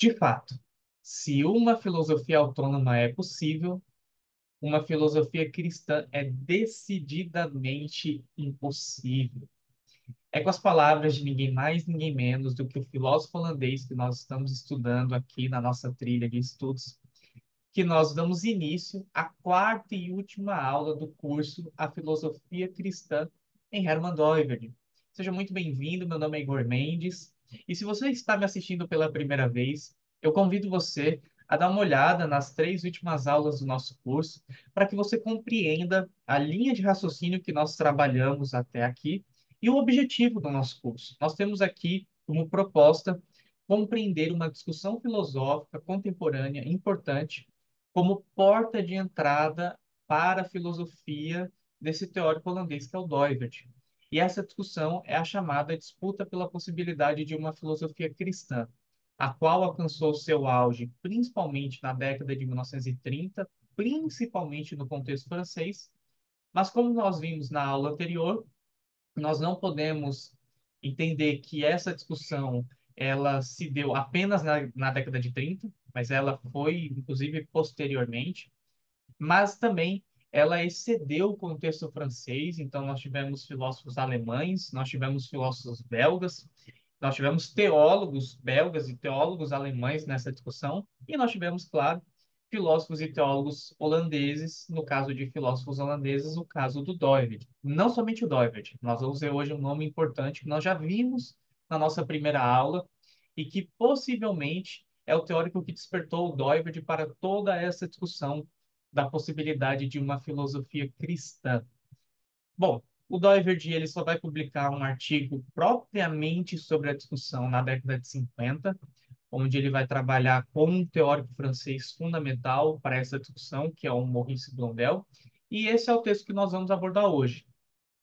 De fato, se uma filosofia autônoma é possível, uma filosofia cristã é decididamente impossível. É com as palavras de ninguém mais, ninguém menos do que o filósofo holandês que nós estamos estudando aqui na nossa trilha de estudos, que nós damos início à quarta e última aula do curso A Filosofia Cristã em Hermann Doiverd. Seja muito bem-vindo, meu nome é Igor Mendes, e se você está me assistindo pela primeira vez, eu convido você a dar uma olhada nas três últimas aulas do nosso curso, para que você compreenda a linha de raciocínio que nós trabalhamos até aqui e o objetivo do nosso curso. Nós temos aqui como proposta compreender uma discussão filosófica contemporânea importante como porta de entrada para a filosofia desse teórico holandês que é o Doivert. E essa discussão é a chamada disputa pela possibilidade de uma filosofia cristã, a qual alcançou seu auge principalmente na década de 1930, principalmente no contexto francês, mas como nós vimos na aula anterior, nós não podemos entender que essa discussão ela se deu apenas na década de 30, mas ela foi, inclusive, posteriormente, mas também ela excedeu o contexto francês, então nós tivemos filósofos alemães, nós tivemos filósofos belgas, nós tivemos teólogos belgas e teólogos alemães nessa discussão, e nós tivemos, claro, filósofos e teólogos holandeses, no caso de filósofos holandeses, o caso do Doivert. Não somente o Doivert, nós vamos ver hoje um nome importante que nós já vimos na nossa primeira aula e que possivelmente é o teórico que despertou o Doivert para toda essa discussão da possibilidade de uma filosofia cristã. Bom, o Doiverd ele só vai publicar um artigo propriamente sobre a discussão na década de 50, onde ele vai trabalhar com um teórico francês fundamental para essa discussão, que é o Maurice Blondel, e esse é o texto que nós vamos abordar hoje.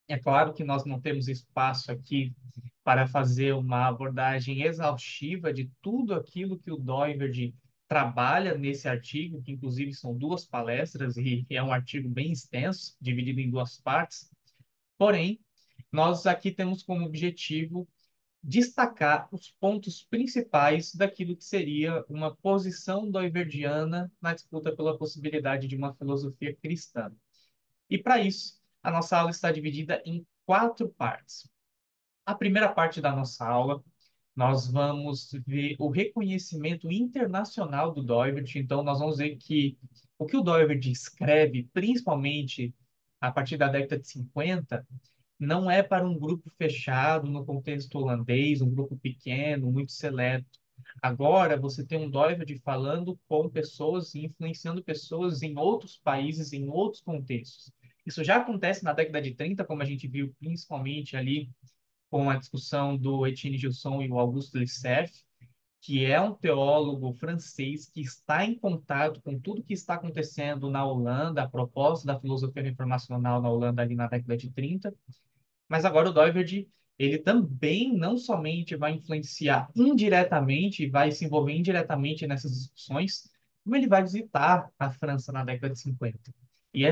É claro que nós não temos espaço aqui para fazer uma abordagem exaustiva de tudo aquilo que o Doiverd trabalha nesse artigo, que inclusive são duas palestras e é um artigo bem extenso, dividido em duas partes. Porém, nós aqui temos como objetivo destacar os pontos principais daquilo que seria uma posição doiverdiana na disputa pela possibilidade de uma filosofia cristã. E para isso, a nossa aula está dividida em quatro partes. A primeira parte da nossa aula, nós vamos ver o reconhecimento internacional do Doivert. Então, nós vamos ver que o que o Doivert escreve, principalmente a partir da década de 50, não é para um grupo fechado no contexto holandês, um grupo pequeno, muito seleto. Agora, você tem um Doivert falando com pessoas e influenciando pessoas em outros países, em outros contextos. Isso já acontece na década de 30, como a gente viu principalmente ali com a discussão do Etienne Gilson e o Auguste Lissef, que é um teólogo francês que está em contato com tudo que está acontecendo na Holanda, a propósito da filosofia reformacional na Holanda ali na década de 30. Mas agora o Doiverd, ele também não somente vai influenciar indiretamente, vai se envolver indiretamente nessas discussões, como ele vai visitar a França na década de 50. E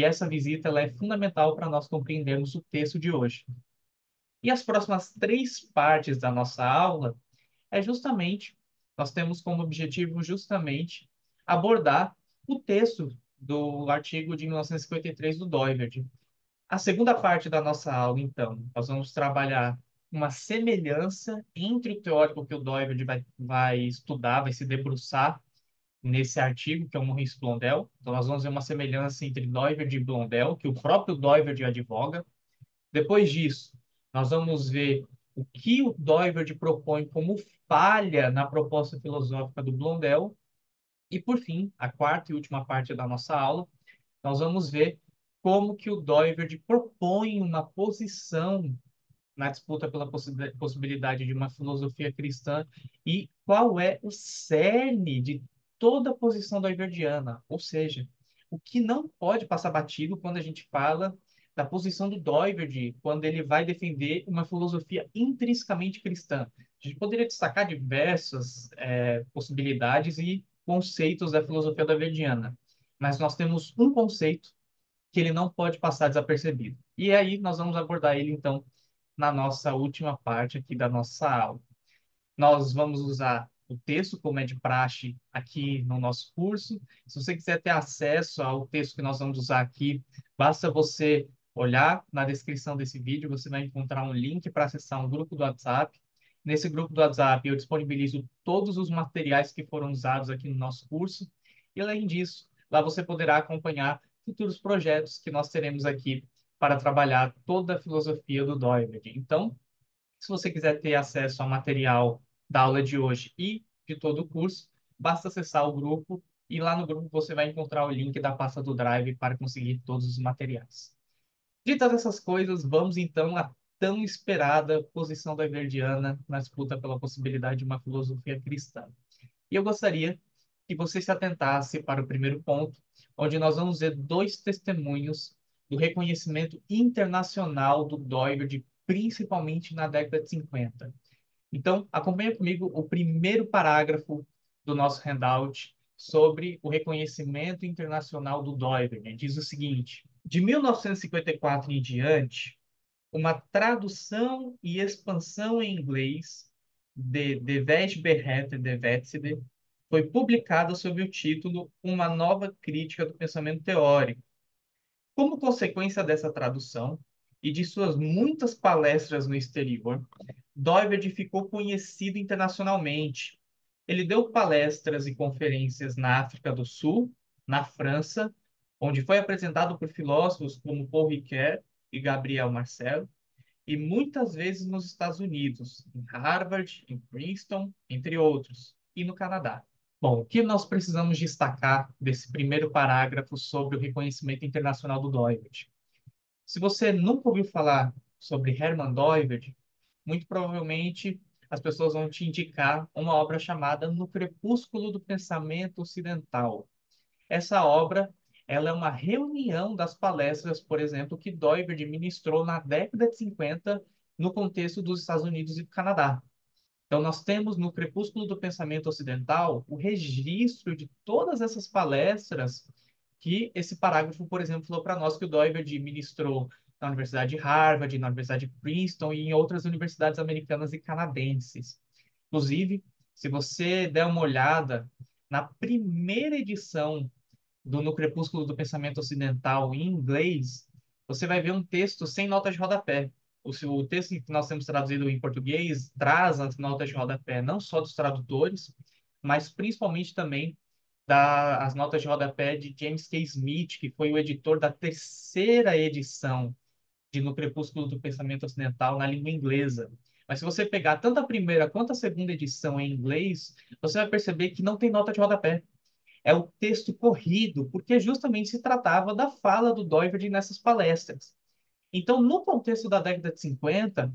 essa visita ela é fundamental para nós compreendermos o texto de hoje. E as próximas três partes da nossa aula é justamente, nós temos como objetivo justamente abordar o texto do artigo de 1953 do Doiverd. A segunda parte da nossa aula, então, nós vamos trabalhar uma semelhança entre o teórico que o Doiverd vai estudar, vai se debruçar nesse artigo, que é o Maurice Blondel. Então, nós vamos ver uma semelhança entre Doiverd e Blondel, que o próprio Doiverd advoga. Depois disso, nós vamos ver o que o Doiverd propõe como falha na proposta filosófica do Blondel. E, por fim, a quarta e última parte da nossa aula, nós vamos ver como que o Doiverd propõe uma posição na disputa pela possibilidade de uma filosofia cristã e qual é o cerne de toda a posição doiverdiana, ou seja, o que não pode passar batido quando a gente fala da posição do Doiverd, quando ele vai defender uma filosofia intrinsecamente cristã. A gente poderia destacar diversas possibilidades e conceitos da filosofia doiverdiana, mas nós temos um conceito que ele não pode passar desapercebido. E aí nós vamos abordar ele, então, na nossa última parte aqui da nossa aula. Nós vamos usar o texto, como é de praxe aqui no nosso curso. Se você quiser ter acesso ao texto que nós vamos usar aqui, basta você olhar na descrição desse vídeo, você vai encontrar um link para acessar um grupo do WhatsApp. Nesse grupo do WhatsApp, eu disponibilizo todos os materiais que foram usados aqui no nosso curso. E, além disso, lá você poderá acompanhar futuros projetos que nós teremos aqui para trabalhar toda a filosofia do Doiverd. Então, se você quiser ter acesso ao material da aula de hoje e de todo o curso, basta acessar o grupo e lá no grupo você vai encontrar o link da pasta do Drive para conseguir todos os materiais. Ditas essas coisas, vamos então à tão esperada posição da Everdiana na disputa pela possibilidade de uma filosofia cristã. E eu gostaria que você se atentasse para o primeiro ponto, onde nós vamos ver dois testemunhos do reconhecimento internacional do Doiverd, principalmente na década de 50. Então, acompanhe comigo o primeiro parágrafo do nosso handout sobre o reconhecimento internacional do Doiverd. Diz o seguinte: de 1954 em diante, uma tradução e expansão em inglês de De Westbehet de Wetzel foi publicada sob o título Uma Nova Crítica do Pensamento Teórico. Como consequência dessa tradução e de suas muitas palestras no exterior, Doiverd ficou conhecido internacionalmente. Ele deu palestras e conferências na África do Sul, na França, onde foi apresentado por filósofos como Paul Ricoeur e Gabriel Marcel, e muitas vezes nos Estados Unidos, em Harvard, em Princeton, entre outros, e no Canadá. Bom, o que nós precisamos destacar desse primeiro parágrafo sobre o reconhecimento internacional do Doiverd? Se você nunca ouviu falar sobre Hermann Doiverd, muito provavelmente as pessoas vão te indicar uma obra chamada No Crepúsculo do Pensamento Ocidental. Essa obra, ela é uma reunião das palestras, por exemplo, que Doiverd ministrou na década de 50 no contexto dos Estados Unidos e do Canadá. Então, nós temos no Crepúsculo do Pensamento Ocidental o registro de todas essas palestras que esse parágrafo, por exemplo, falou para nós que o Doiverd ministrou na Universidade de Harvard, na Universidade de Princeton e em outras universidades americanas e canadenses. Inclusive, se você der uma olhada na primeira edição do No Crepúsculo do Pensamento Ocidental em inglês, você vai ver um texto sem notas de rodapé. O texto que nós temos traduzido em português traz as notas de rodapé não só dos tradutores, mas principalmente também as notas de rodapé de James K. Smith, que foi o editor da terceira edição de No Crepúsculo do Pensamento Ocidental na língua inglesa. Mas se você pegar tanto a primeira quanto a segunda edição em inglês, você vai perceber que não tem nota de rodapé. É o texto corrido, porque justamente se tratava da fala do Doiverd nessas palestras. Então, no contexto da década de 50,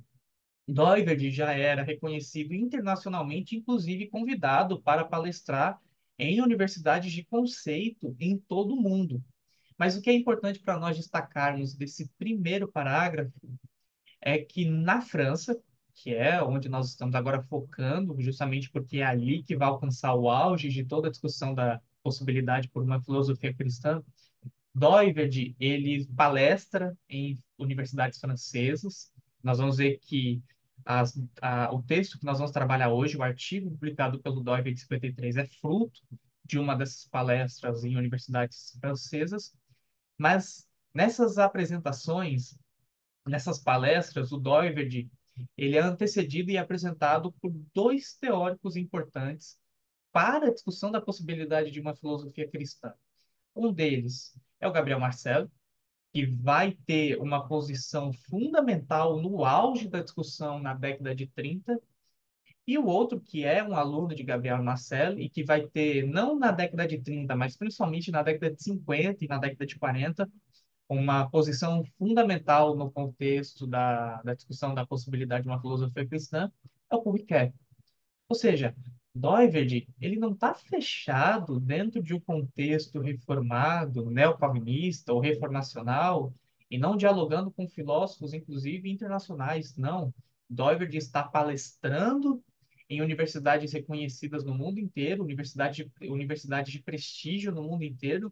Doiverd já era reconhecido internacionalmente, inclusive convidado para palestrar em universidades de conceito em todo o mundo. Mas o que é importante para nós destacarmos desse primeiro parágrafo é que na França, que é onde nós estamos agora focando, justamente porque é ali que vai alcançar o auge de toda a discussão da possibilidade por uma filosofia cristã, Doiverd, ele palestra em universidades francesas. Nós vamos ver que o texto que nós vamos trabalhar hoje, o artigo publicado pelo Doiverd em 53, é fruto de uma dessas palestras em universidades francesas. Mas nessas apresentações, nessas palestras, o Doiverd, ele é antecedido e apresentado por dois teóricos importantes para a discussão da possibilidade de uma filosofia cristã. Um deles é o Gabriel Marcel, que vai ter uma posição fundamental no auge da discussão na década de 30, e o outro que é um aluno de Gabriel Marcel e que vai ter, não na década de 30, mas principalmente na década de 50 e na década de 40, uma posição fundamental no contexto da discussão da possibilidade de uma filosofia cristã, é o Paul Ricoeur. Ou seja, Doiverd, ele não está fechado dentro de um contexto reformado, neocalvinista ou reformacional, e não dialogando com filósofos, inclusive internacionais. Não. Doiverd está palestrando em universidades reconhecidas no mundo inteiro, universidades de prestígio no mundo inteiro,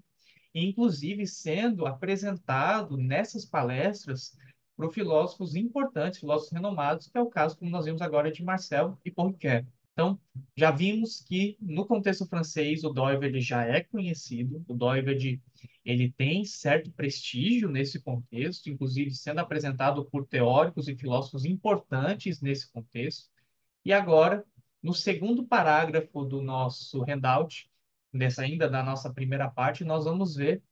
e inclusive sendo apresentado nessas palestras por filósofos importantes, filósofos renomados, que é o caso, como nós vimos agora, de Marcel e Paul Ricoeur. Então, já vimos que no contexto francês o Doiverd já é conhecido, o Doiverd ele tem certo prestígio nesse contexto, inclusive sendo apresentado por teóricos e filósofos importantes nesse contexto. E agora, no segundo parágrafo do nosso handout, dessa ainda da nossa primeira parte, nós vamos ver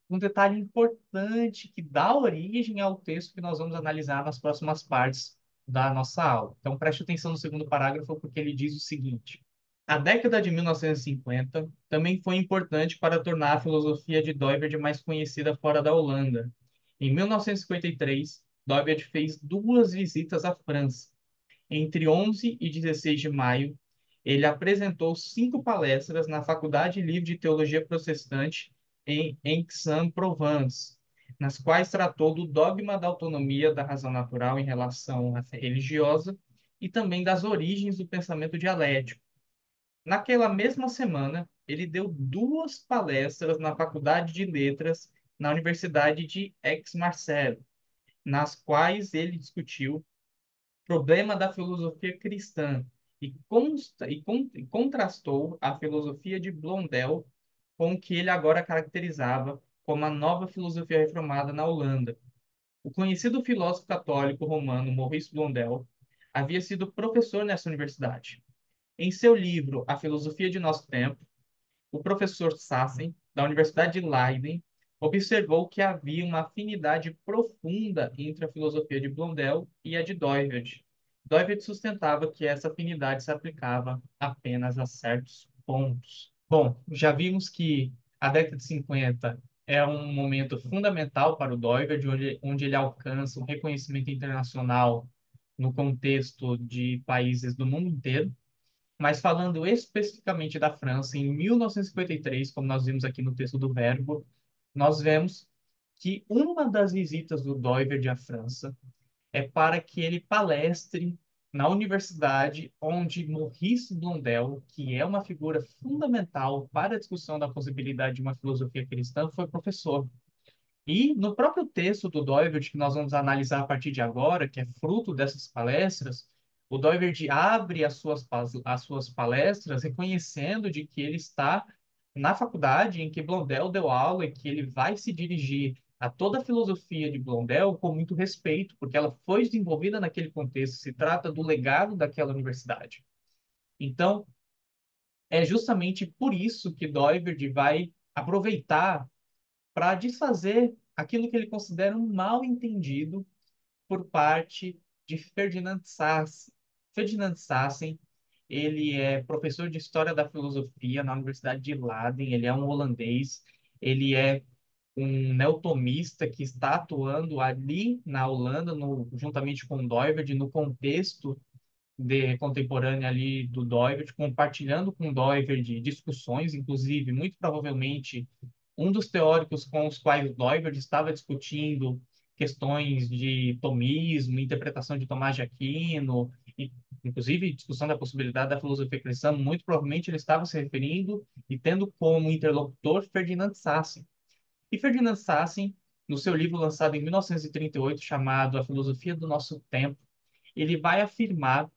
um detalhe importante que dá origem ao texto que nós vamos analisar nas próximas partes da nossa aula. Então, preste atenção no segundo parágrafo, porque ele diz o seguinte: a década de 1950 também foi importante para tornar a filosofia de Doiverd mais conhecida fora da Holanda. Em 1953, Doiverd fez duas visitas à França. Entre 11 e 16 de maio, ele apresentou 5 palestras na Faculdade Livre de Teologia Protestante em Aix-en-Provence, nas quais tratou do dogma da autonomia da razão natural em relação à fé religiosa e também das origens do pensamento dialético. Naquela mesma semana, ele deu 2 palestras na Faculdade de Letras na Universidade de Aix-Marseille, nas quais ele discutiu problema da filosofia cristã e contrastou a filosofia de Blondel com o que ele agora caracterizava como a nova filosofia reformada na Holanda. O conhecido filósofo católico romano Maurice Blondel havia sido professor nessa universidade. Em seu livro A Filosofia de Nosso Tempo, o professor Sassen, da Universidade de Leiden, observou que havia uma afinidade profunda entre a filosofia de Blondel e a de Doiverd. Doiverd sustentava que essa afinidade se aplicava apenas a certos pontos. Bom, já vimos que a década de 50 é um momento fundamental para o Doiverd, onde ele alcança um reconhecimento internacional no contexto de países do mundo inteiro. Mas falando especificamente da França, em 1953, como nós vimos aqui no texto do Verbo, nós vemos que uma das visitas do Doiverd à França é para que ele palestre na universidade onde Maurice Blondel, que é uma figura fundamental para a discussão da possibilidade de uma filosofia cristã, foi professor. E no próprio texto do Doiverd, que nós vamos analisar a partir de agora, que é fruto dessas palestras, o Doiverd abre as suas palestras reconhecendo de que ele está na faculdade em que Blondel deu aula e que ele vai se dirigir a toda a filosofia de Blondel com muito respeito, porque ela foi desenvolvida naquele contexto, se trata do legado daquela universidade. Então, é justamente por isso que Doiverd vai aproveitar para desfazer aquilo que ele considera um mal-entendido por parte de Ferdinand Sassen. Ferdinand Sassen, ele é professor de História da Filosofia na Universidade de Leiden, ele é um holandês, ele é um neotomista que está atuando ali na Holanda, juntamente com Doiverd, no contexto contemporânea ali do Doiverd, compartilhando com Doiverd discussões, inclusive, muito provavelmente, um dos teóricos com os quais o Doiverd estava discutindo questões de tomismo, interpretação de Tomás de Aquino, e, inclusive discussão da possibilidade da filosofia cristã, muito provavelmente ele estava se referindo e tendo como interlocutor Ferdinand Sassen. E Ferdinand Sassen, no seu livro lançado em 1938, chamado A Filosofia do Nosso Tempo, ele vai afirmar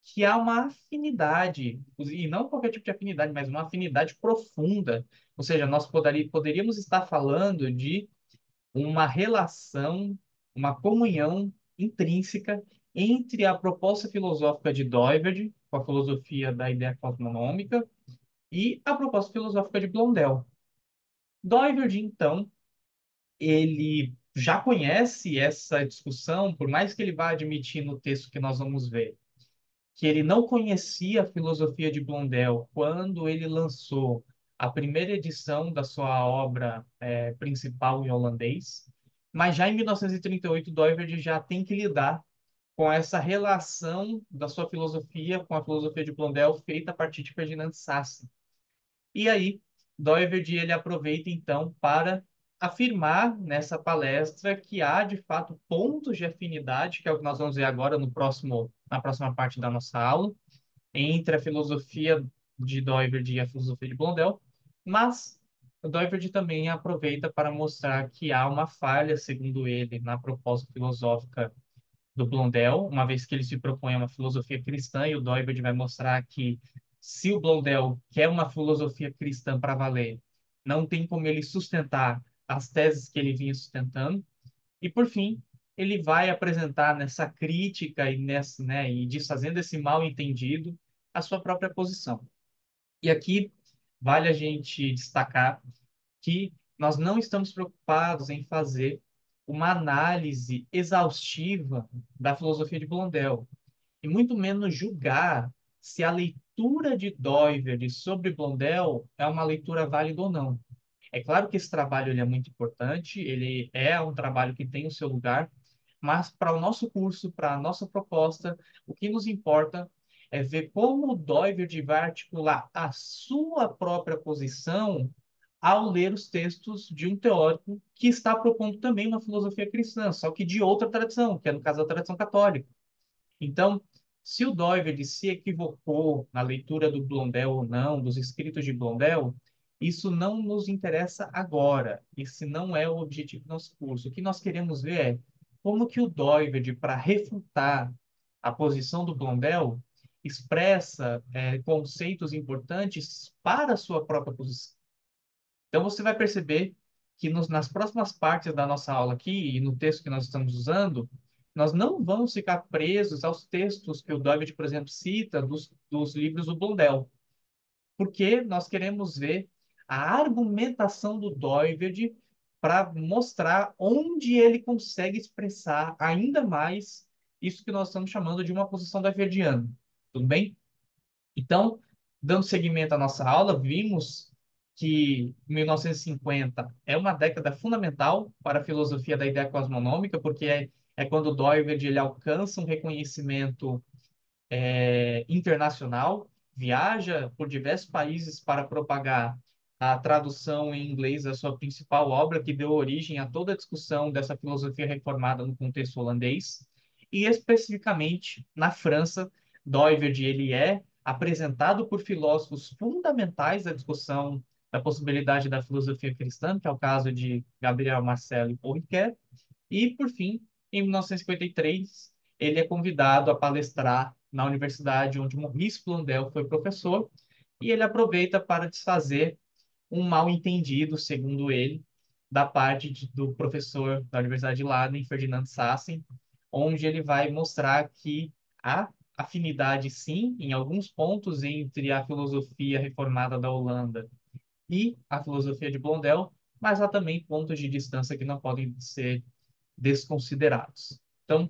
que há uma afinidade, e não qualquer tipo de afinidade, mas uma afinidade profunda. Ou seja, poderíamos estar falando de uma relação, uma comunhão intrínseca entre a proposta filosófica de Doiverd, com a filosofia da ideia cosmonômica, e a proposta filosófica de Blondel. Doiverd, então, ele já conhece essa discussão, por mais que ele vá admitir no texto que nós vamos ver que ele não conhecia a filosofia de Blondel quando ele lançou a primeira edição da sua obra principal em holandês, mas já em 1938, Doiverd já tem que lidar com essa relação da sua filosofia com a filosofia de Blondel feita a partir de Ferdinand Sassen. E aí, Doiverd ele aproveita então para afirmar nessa palestra que há de fato pontos de afinidade, que é o que nós vamos ver agora na próxima parte da nossa aula, entre a filosofia de Doiverd e a filosofia de Blondel, mas Doiverd também aproveita para mostrar que há uma falha, segundo ele, na proposta filosófica do Blondel, uma vez que ele se propõe a uma filosofia cristã, e o Doiverd vai mostrar que se o Blondel quer uma filosofia cristã para valer, não tem como ele sustentar as teses que ele vinha sustentando. E, por fim, ele vai apresentar nessa crítica e, nessa, né, e desfazendo esse mal-entendido a sua própria posição. E aqui vale a gente destacar que nós não estamos preocupados em fazer uma análise exaustiva da filosofia de Blondel, e muito menos julgar se a leitura de Doiverd sobre Blondel é uma leitura válida ou não. É claro que esse trabalho ele é muito importante, ele é um trabalho que tem o seu lugar, mas para o nosso curso, para a nossa proposta, o que nos importa é ver como o Doiverd vai articular a sua própria posição ao ler os textos de um teórico que está propondo também uma filosofia cristã, só que de outra tradição, que é no caso a tradição católica. Então, se o Doiverd se equivocou na leitura do Blondel ou não, dos escritos de Blondel, isso não nos interessa agora. Esse não é o objetivo do nosso curso. O que nós queremos ver é como que o Doiverd, para refutar a posição do Blondel, expressa conceitos importantes para a sua própria posição. Então, você vai perceber que nas próximas partes da nossa aula aqui, e no texto que nós estamos usando, nós não vamos ficar presos aos textos que o Doiverd, por exemplo, cita dos livros do Blondel, porque nós queremos ver a argumentação do Doiverd para mostrar onde ele consegue expressar ainda mais isso que nós estamos chamando de uma posição doiverdiana. Tudo bem? Então, dando seguimento à nossa aula, vimos que 1950 é uma década fundamental para a filosofia da ideia cosmonômica, porque é quando Doiverd ele alcança um reconhecimento internacional, viaja por diversos países para propagar a tradução em inglês da sua principal obra, que deu origem a toda a discussão dessa filosofia reformada no contexto holandês, e especificamente na França, Doiverd ele é apresentado por filósofos fundamentais da discussão da possibilidade da filosofia cristã, que é o caso de Gabriel Marcel e Paul Ricoeur, e, por fim, em 1953, ele é convidado a palestrar na universidade onde Maurice Blondel foi professor, e ele aproveita para desfazer um mal-entendido, segundo ele, da parte do professor da Universidade de Leiden, Ferdinand Sassen, onde ele vai mostrar que há afinidade, sim, em alguns pontos entre a filosofia reformada da Holanda e a filosofia de Blondel, mas há também pontos de distância que não podem ser desconsiderados. Então,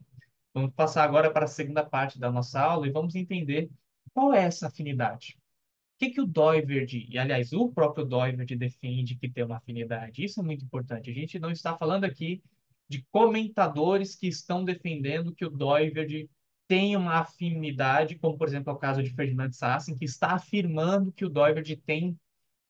vamos passar agora para a segunda parte da nossa aula e vamos entender qual é essa afinidade. O que que o Doiverd, e aliás, o próprio Doiverd defende que tem uma afinidade? Isso é muito importante. A gente não está falando aqui de comentadores que estão defendendo que o Doiverd tem uma afinidade, como por exemplo é o caso de Ferdinand Sassen, que está afirmando que o Doiverd tem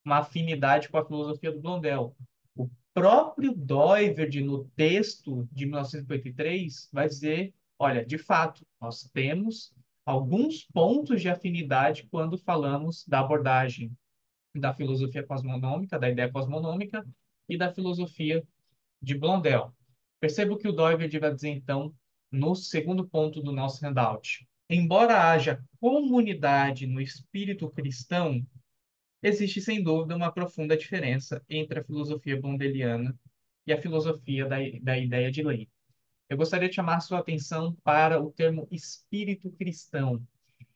uma afinidade com a filosofia do Blondel. O próprio Doiverd, no texto de 1953, vai dizer: olha, de fato, nós temos alguns pontos de afinidade quando falamos da abordagem da filosofia cosmonômica, da ideia cosmonômica e da filosofia de Blondel. Perceba o que o Doiverd vai dizer, então, no segundo ponto do nosso handout. Embora haja comunidade no espírito cristão, existe sem dúvida uma profunda diferença entre a filosofia blondeliana e a filosofia da ideia de lei. Eu gostaria de chamar sua atenção para o termo espírito cristão.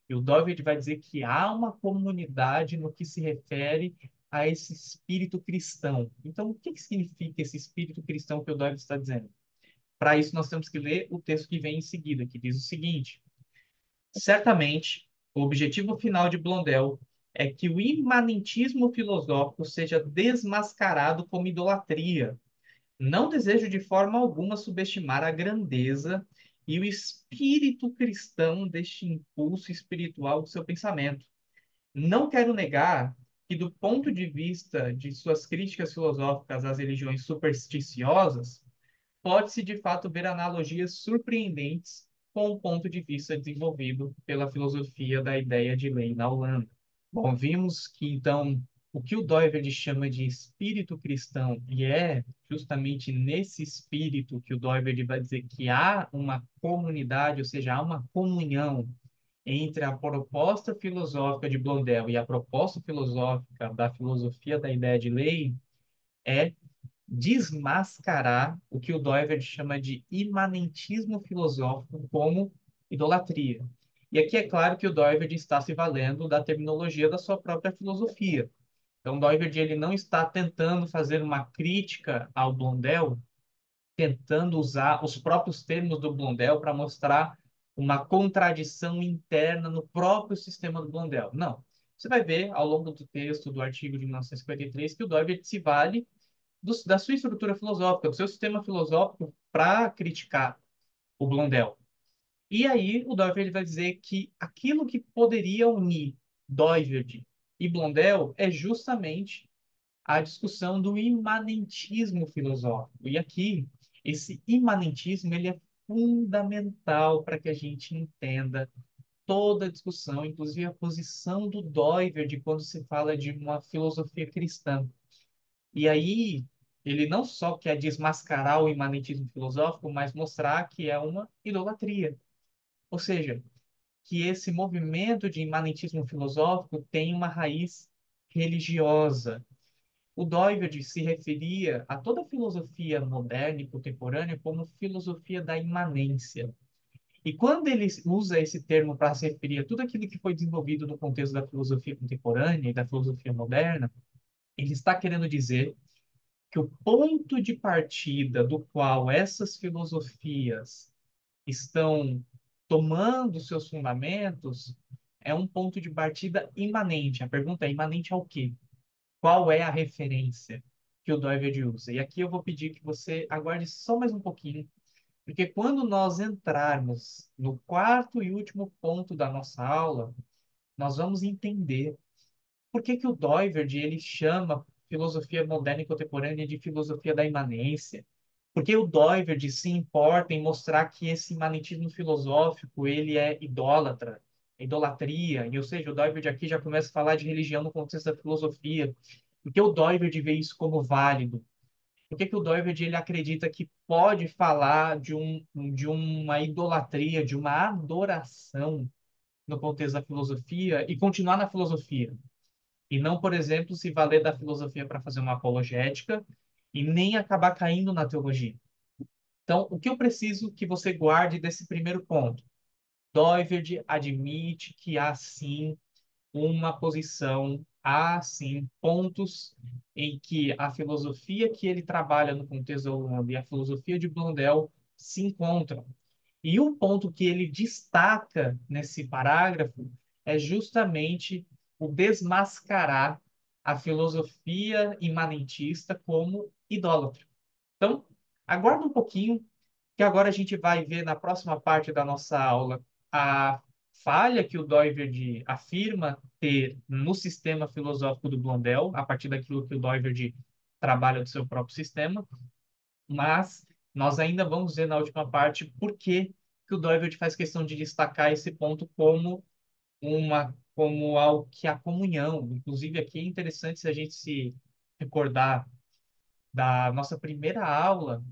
E o Dovid vai dizer que há uma comunidade no que se refere a esse espírito cristão. Então, o que que significa esse espírito cristão que o Dovid está dizendo? Para isso, nós temos que ler o texto que vem em seguida, que diz o seguinte: certamente, o objetivo final de Blondel é que o imanentismo filosófico seja desmascarado como idolatria. Não desejo de forma alguma subestimar a grandeza e o espírito cristão deste impulso espiritual do seu pensamento. Não quero negar que, do ponto de vista de suas críticas filosóficas às religiões supersticiosas, pode-se de fato ver analogias surpreendentes com o ponto de vista desenvolvido pela filosofia da ideia de lei na Holanda. Bom, vimos que então o que o Doiverd chama de espírito cristão, e é justamente nesse espírito que o Doiverd vai dizer que há uma comunidade, ou seja, há uma comunhão entre a proposta filosófica de Blondel e a proposta filosófica da filosofia da ideia de lei, é desmascarar o que o Doiverd chama de imanentismo filosófico como idolatria. E aqui é claro que o Doiverd está se valendo da terminologia da sua própria filosofia. Então, Doiverd ele não está tentando fazer uma crítica ao Blondel, tentando usar os próprios termos do Blondel para mostrar uma contradição interna no próprio sistema do Blondel. Não. Você vai ver ao longo do texto do artigo de 1953 que o Doiverd se vale da sua estrutura filosófica, do seu sistema filosófico para criticar o Blondel. E aí o Doiverd vai dizer que aquilo que poderia unir Doiverd e Blondel é justamente a discussão do imanentismo filosófico. E aqui, esse imanentismo ele é fundamental para que a gente entenda toda a discussão, inclusive a posição do Doiverd quando se fala de uma filosofia cristã. E aí, ele não só quer desmascarar o imanentismo filosófico, mas mostrar que é uma idolatria. Ou seja, que esse movimento de imanentismo filosófico tem uma raiz religiosa. O Doiverd se referia a toda a filosofia moderna e contemporânea como filosofia da imanência. E quando ele usa esse termo para se referir a tudo aquilo que foi desenvolvido no contexto da filosofia contemporânea e da filosofia moderna, ele está querendo dizer que o ponto de partida do qual essas filosofias estão tomando seus fundamentos é um ponto de partida imanente. A pergunta é imanente ao quê? Qual é a referência que o Doiverd usa? E aqui eu vou pedir que você aguarde só mais um pouquinho, porque quando nós entrarmos no quarto e último ponto da nossa aula, nós vamos entender por que que o Doiverd ele chama filosofia moderna e contemporânea de filosofia da imanência? Porque o Doiverd se importa em mostrar que esse imanentismo filosófico ele é idólatra, é idolatria, e ou seja, o Doiverd aqui já começa a falar de religião no contexto da filosofia. Porque o Doiverd vê isso como válido? Por que que o Doiverd ele acredita que pode falar de uma idolatria, de uma adoração no contexto da filosofia e continuar na filosofia? E não, por exemplo, se valer da filosofia para fazer uma apologética e nem acabar caindo na teologia. Então, o que eu preciso que você guarde desse primeiro ponto? Doiverd admite que há sim uma posição, há sim pontos em que a filosofia que ele trabalha no contexto da Holanda e a filosofia de Blondel se encontram. E um ponto que ele destaca nesse parágrafo é justamente o desmascarar a filosofia imanentista como idólatra. Então, aguarda um pouquinho, que agora a gente vai ver na próxima parte da nossa aula a falha que o Doiverd afirma ter no sistema filosófico do Blondel, a partir daquilo que o Doiverd trabalha do seu próprio sistema, mas nós ainda vamos ver na última parte por que que o Doiverd faz questão de destacar esse ponto como algo que a comunhão. Inclusive aqui é interessante se a gente se recordar da nossa primeira aula,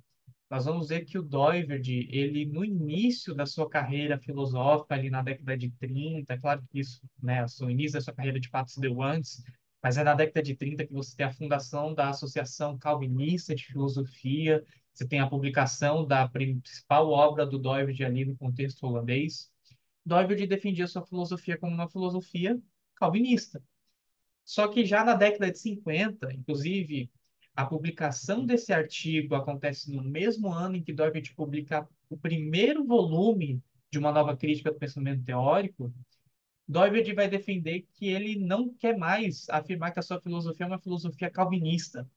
nós vamos ver que o Doiverd, ele no início da sua carreira filosófica, ali na década de 30, é claro que isso, né, o início da sua carreira de fato se deu antes, mas é na década de 30 que você tem a fundação da Associação Calvinista de Filosofia, você tem a publicação da principal obra do Doiverd ali no contexto holandês. Doiverd defendia sua filosofia como uma filosofia calvinista. Só que já na década de 50, inclusive, a publicação desse artigo acontece no mesmo ano em que Doiverd publica o primeiro volume de uma nova crítica do pensamento teórico. Doiverd vai defender que ele não quer mais afirmar que a sua filosofia é uma filosofia calvinista,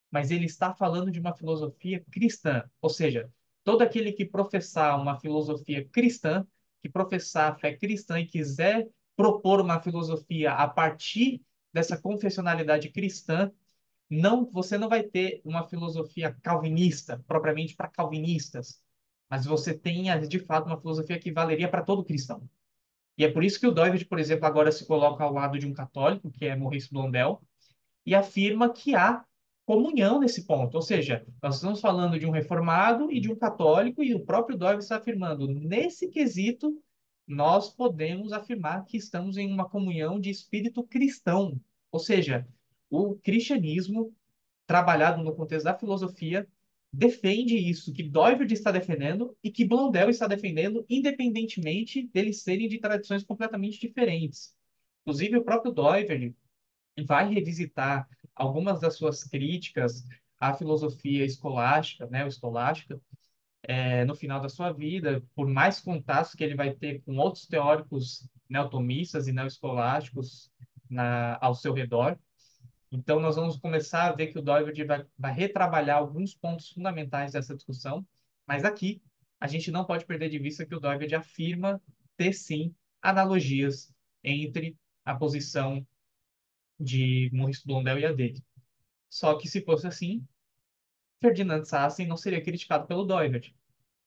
mas ele está falando de uma filosofia cristã. Ou seja, todo aquele que professar uma filosofia cristã, que professar a fé cristã e quiser propor uma filosofia a partir dessa confessionalidade cristã, não, você não vai ter uma filosofia calvinista, propriamente para calvinistas, mas você tem, de fato, uma filosofia que valeria para todo cristão. E é por isso que o Doiverd, por exemplo, agora se coloca ao lado de um católico, que é Maurice Blondel, e afirma que há comunhão nesse ponto. Ou seja, nós estamos falando de um reformado e de um católico, e o próprio Dória está afirmando, nesse quesito, nós podemos afirmar que estamos em uma comunhão de espírito cristão. Ou seja, o cristianismo, trabalhado no contexto da filosofia, defende isso que Doiverd está defendendo e que Blondel está defendendo, independentemente deles serem de tradições completamente diferentes. Inclusive, o próprio Doiverd vai revisitar algumas das suas críticas à filosofia escolástica, né, o escolástica, no final da sua vida, por mais contatos que ele vai ter com outros teóricos neotomistas e neoescolásticos ao seu redor. Então, nós vamos começar a ver que o Doiverd vai retrabalhar alguns pontos fundamentais dessa discussão, mas aqui a gente não pode perder de vista que o Doiverd afirma ter, sim, analogias entre a posição de Maurice Blondel e a dele. Só que, se fosse assim, Ferdinand Sassen não seria criticado pelo Doiverd.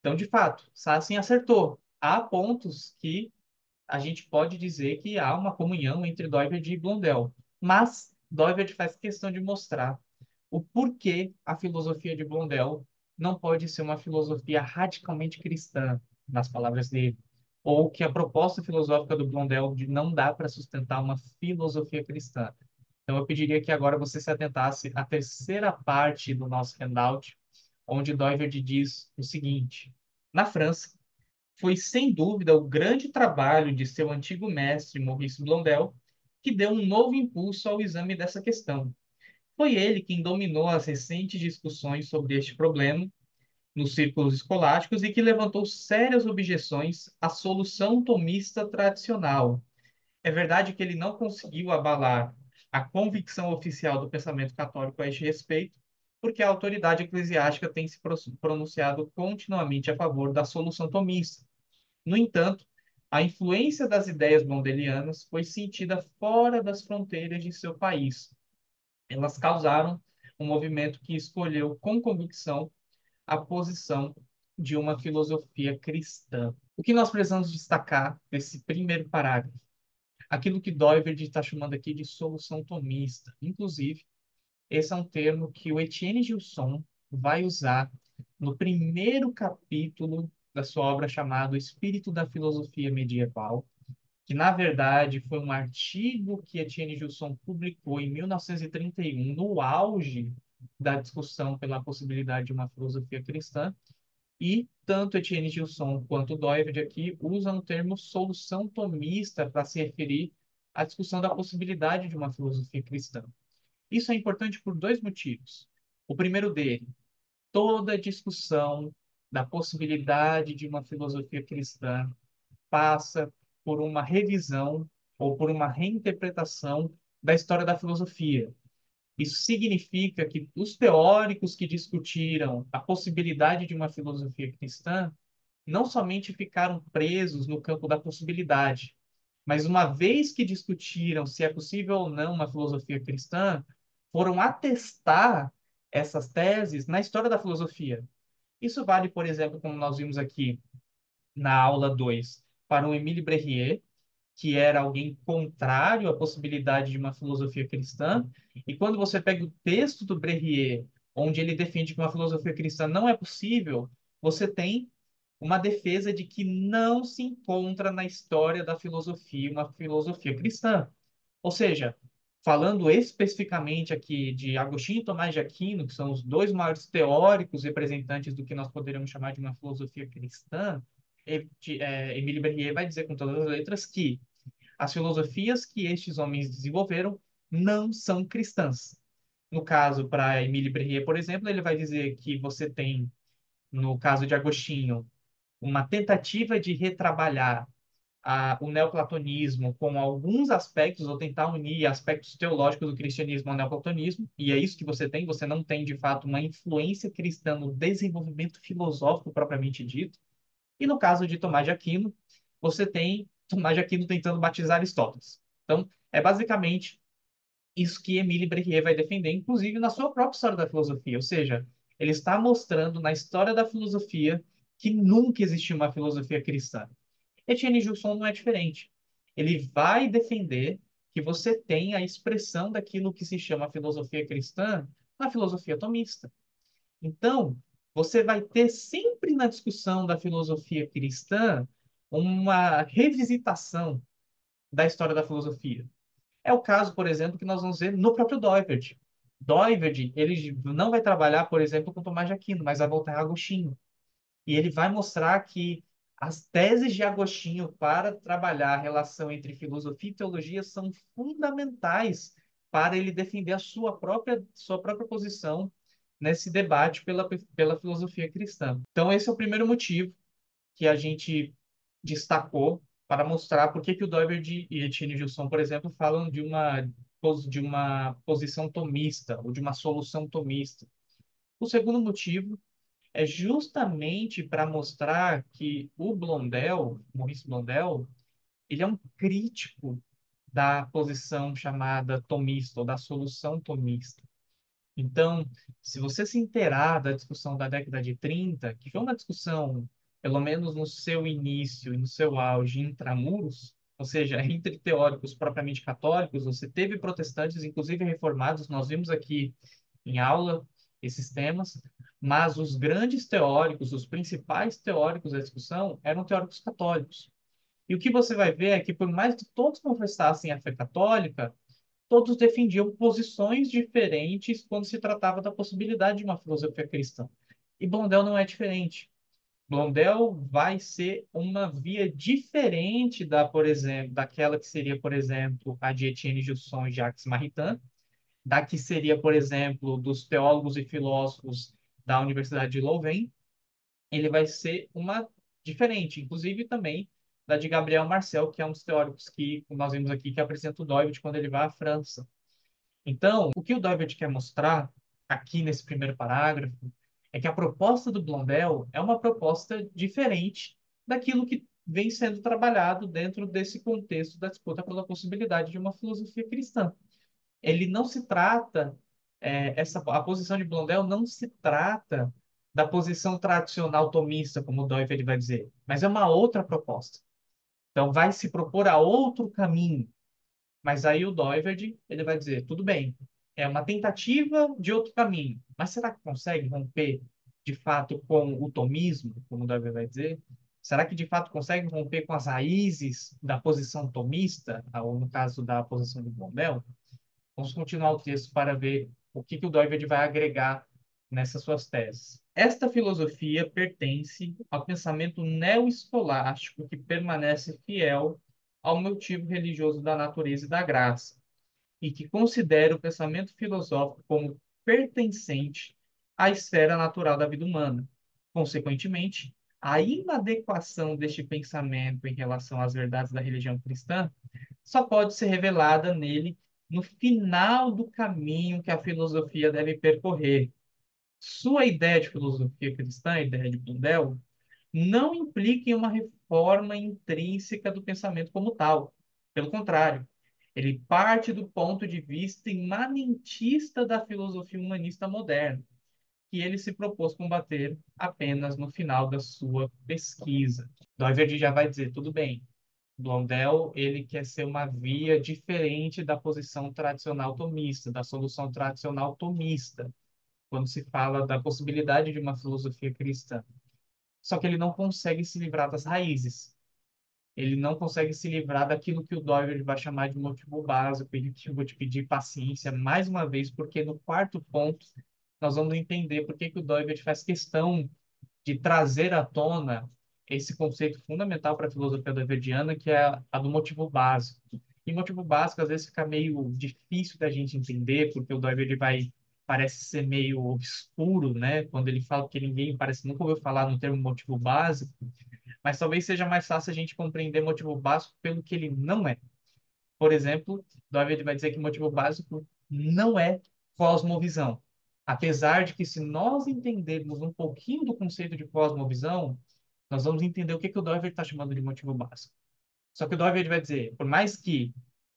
Então, de fato, Sassen acertou. Há pontos que a gente pode dizer que há uma comunhão entre Doiverd e Blondel, mas Doiverd faz questão de mostrar o porquê a filosofia de Blondel não pode ser uma filosofia radicalmente cristã, nas palavras dele, ou que a proposta filosófica do Blondel não dá para sustentar uma filosofia cristã. Então, eu pediria que agora você se atentasse à terceira parte do nosso handout, onde Doiverd diz o seguinte: na França, foi sem dúvida o grande trabalho de seu antigo mestre Maurice Blondel que deu um novo impulso ao exame dessa questão. Foi ele quem dominou as recentes discussões sobre este problema nos círculos escolásticos e que levantou sérias objeções à solução tomista tradicional. É verdade que ele não conseguiu abalar a convicção oficial do pensamento católico a este respeito, porque a autoridade eclesiástica tem se pronunciado continuamente a favor da solução tomista. No entanto, a influência das ideias blondelianas foi sentida fora das fronteiras de seu país. Elas causaram um movimento que escolheu com convicção a posição de uma filosofia cristã. O que nós precisamos destacar desse primeiro parágrafo? Aquilo que Doiverd está chamando aqui de solução tomista. Inclusive, esse é um termo que o Etienne Gilson vai usar no primeiro capítulo da sua obra chamado Espírito da Filosofia Medieval, que na verdade foi um artigo que Etienne Gilson publicou em 1931, no auge da discussão pela possibilidade de uma filosofia cristã, e tanto Etienne Gilson quanto Doiverd aqui usam o termo solução tomista para se referir à discussão da possibilidade de uma filosofia cristã. Isso é importante por dois motivos. O primeiro dele, toda discussão da possibilidade de uma filosofia cristã passa por uma revisão ou por uma reinterpretação da história da filosofia. Isso significa que os teóricos que discutiram a possibilidade de uma filosofia cristã não somente ficaram presos no campo da possibilidade, mas uma vez que discutiram se é possível ou não uma filosofia cristã, foram atestar essas teses na história da filosofia. Isso vale, por exemplo, como nós vimos aqui na aula 2 para o Émile Brehier, que era alguém contrário à possibilidade de uma filosofia cristã. E quando você pega o texto do Brehier, onde ele defende que uma filosofia cristã não é possível, você tem uma defesa de que não se encontra na história da filosofia uma filosofia cristã. Ou seja, falando especificamente aqui de Agostinho e Tomás de Aquino, que são os dois maiores teóricos representantes do que nós poderíamos chamar de uma filosofia cristã, Emile Berrier vai dizer com todas as letras que as filosofias que estes homens desenvolveram não são cristãs. No caso, para Emile Berrier, por exemplo, ele vai dizer que você tem, no caso de Agostinho, uma tentativa de retrabalhar o neoplatonismo com alguns aspectos, ou tentar unir aspectos teológicos do cristianismo ao neoplatonismo, e é isso que você não tem, de fato, uma influência cristã no desenvolvimento filosófico propriamente dito. E no caso de Tomás de Aquino, você tem Tomás de Aquino tentando batizar Aristóteles. Então, é basicamente isso que Émile Brehier vai defender, inclusive na sua própria história da filosofia. Ou seja, ele está mostrando na história da filosofia que nunca existiu uma filosofia cristã. Etienne Gilson não é diferente. Ele vai defender que você tem a expressão daquilo que se chama filosofia cristã na filosofia tomista. Então, você vai ter sempre na discussão da filosofia cristã uma revisitação da história da filosofia. É o caso, por exemplo, que nós vamos ver no próprio Doiverd. Doiverd, ele não vai trabalhar, por exemplo, com Tomás de Aquino, mas vai voltar a Agostinho. E ele vai mostrar que as teses de Agostinho para trabalhar a relação entre filosofia e teologia são fundamentais para ele defender a sua própria posição nesse debate pela filosofia cristã. Então, esse é o primeiro motivo que a gente destacou para mostrar por que que o Doiverd e Etienne Gilson, por exemplo, falam de uma posição tomista, ou de uma solução tomista. O segundo motivo é justamente para mostrar que o Blondel, Maurice Blondel, ele é um crítico da posição chamada tomista, ou da solução tomista. Então, se você se inteirar da discussão da década de 30, que foi uma discussão, pelo menos no seu início e no seu auge, intramuros, ou seja, entre teóricos propriamente católicos, você teve protestantes, inclusive reformados, nós vimos aqui em aula esses temas, mas os grandes teóricos, os principais teóricos da discussão eram teóricos católicos. E o que você vai ver é que, por mais que todos professassem a fé católica, todos defendiam posições diferentes quando se tratava da possibilidade de uma filosofia cristã. E Blondel não é diferente. Blondel vai ser uma via diferente por exemplo, daquela que seria, por exemplo, a de Etienne Gilson e Jacques Maritain, da que seria, por exemplo, dos teólogos e filósofos da Universidade de Louvain. Ele vai ser uma diferente, inclusive também da de Gabriel Marcel, que é um dos teóricos que nós vimos aqui que apresenta o Doivert quando ele vai à França. Então, o que o Doivert quer mostrar aqui nesse primeiro parágrafo é que a proposta do Blondel é uma proposta diferente daquilo que vem sendo trabalhado dentro desse contexto da disputa pela possibilidade de uma filosofia cristã. Ele não se trata, a posição de Blondel não se trata da posição tradicional tomista, como o Doivert vai dizer, mas é uma outra proposta. Então, vai se propor a outro caminho, mas aí o Doiverd, ele vai dizer, tudo bem, é uma tentativa de outro caminho, mas será que consegue romper de fato com o tomismo, como o Doiverd vai dizer? Será que de fato consegue romper com as raízes da posição tomista, ou no caso da posição do Blondel? Vamos continuar o texto para ver o que o Doiverd vai agregar nessas suas teses. Esta filosofia pertence ao pensamento neo-escolástico que permanece fiel ao motivo religioso da natureza e da graça, e que considera o pensamento filosófico como pertencente à esfera natural da vida humana. Consequentemente, a inadequação deste pensamento em relação às verdades da religião cristã só pode ser revelada nele no final do caminho que a filosofia deve percorrer. Sua ideia de filosofia cristã, a ideia de Blundell, não implica em uma reforma intrínseca do pensamento como tal. Pelo contrário, ele parte do ponto de vista imanentista da filosofia humanista moderna, que ele se propôs combater apenas no final da sua pesquisa. Doiverd já vai dizer, tudo bem, Blondel, ele quer ser uma via diferente da posição tradicional tomista, da solução tradicional tomista, quando se fala da possibilidade de uma filosofia cristã. Só que ele não consegue se livrar das raízes. Ele não consegue se livrar daquilo que o Doiverd vai chamar de motivo básico. E eu vou te pedir paciência mais uma vez, porque no quarto ponto nós vamos entender por que que o Doiverd faz questão de trazer à tona esse conceito fundamental para a filosofia doiverdiana, que é a do motivo básico. E motivo básico às vezes fica meio difícil da gente entender, porque o Doiverd vai parece ser meio obscuro, né? Quando ele fala que ninguém parece nunca ouviu falar no termo motivo básico, mas talvez seja mais fácil a gente compreender motivo básico pelo que ele não é. Por exemplo, Doiverd vai dizer que motivo básico não é cosmovisão. Apesar de que, se nós entendermos um pouquinho do conceito de cosmovisão, nós vamos entender o que que o Doiverd está chamando de motivo básico. Só que o Doiverd vai dizer, por mais que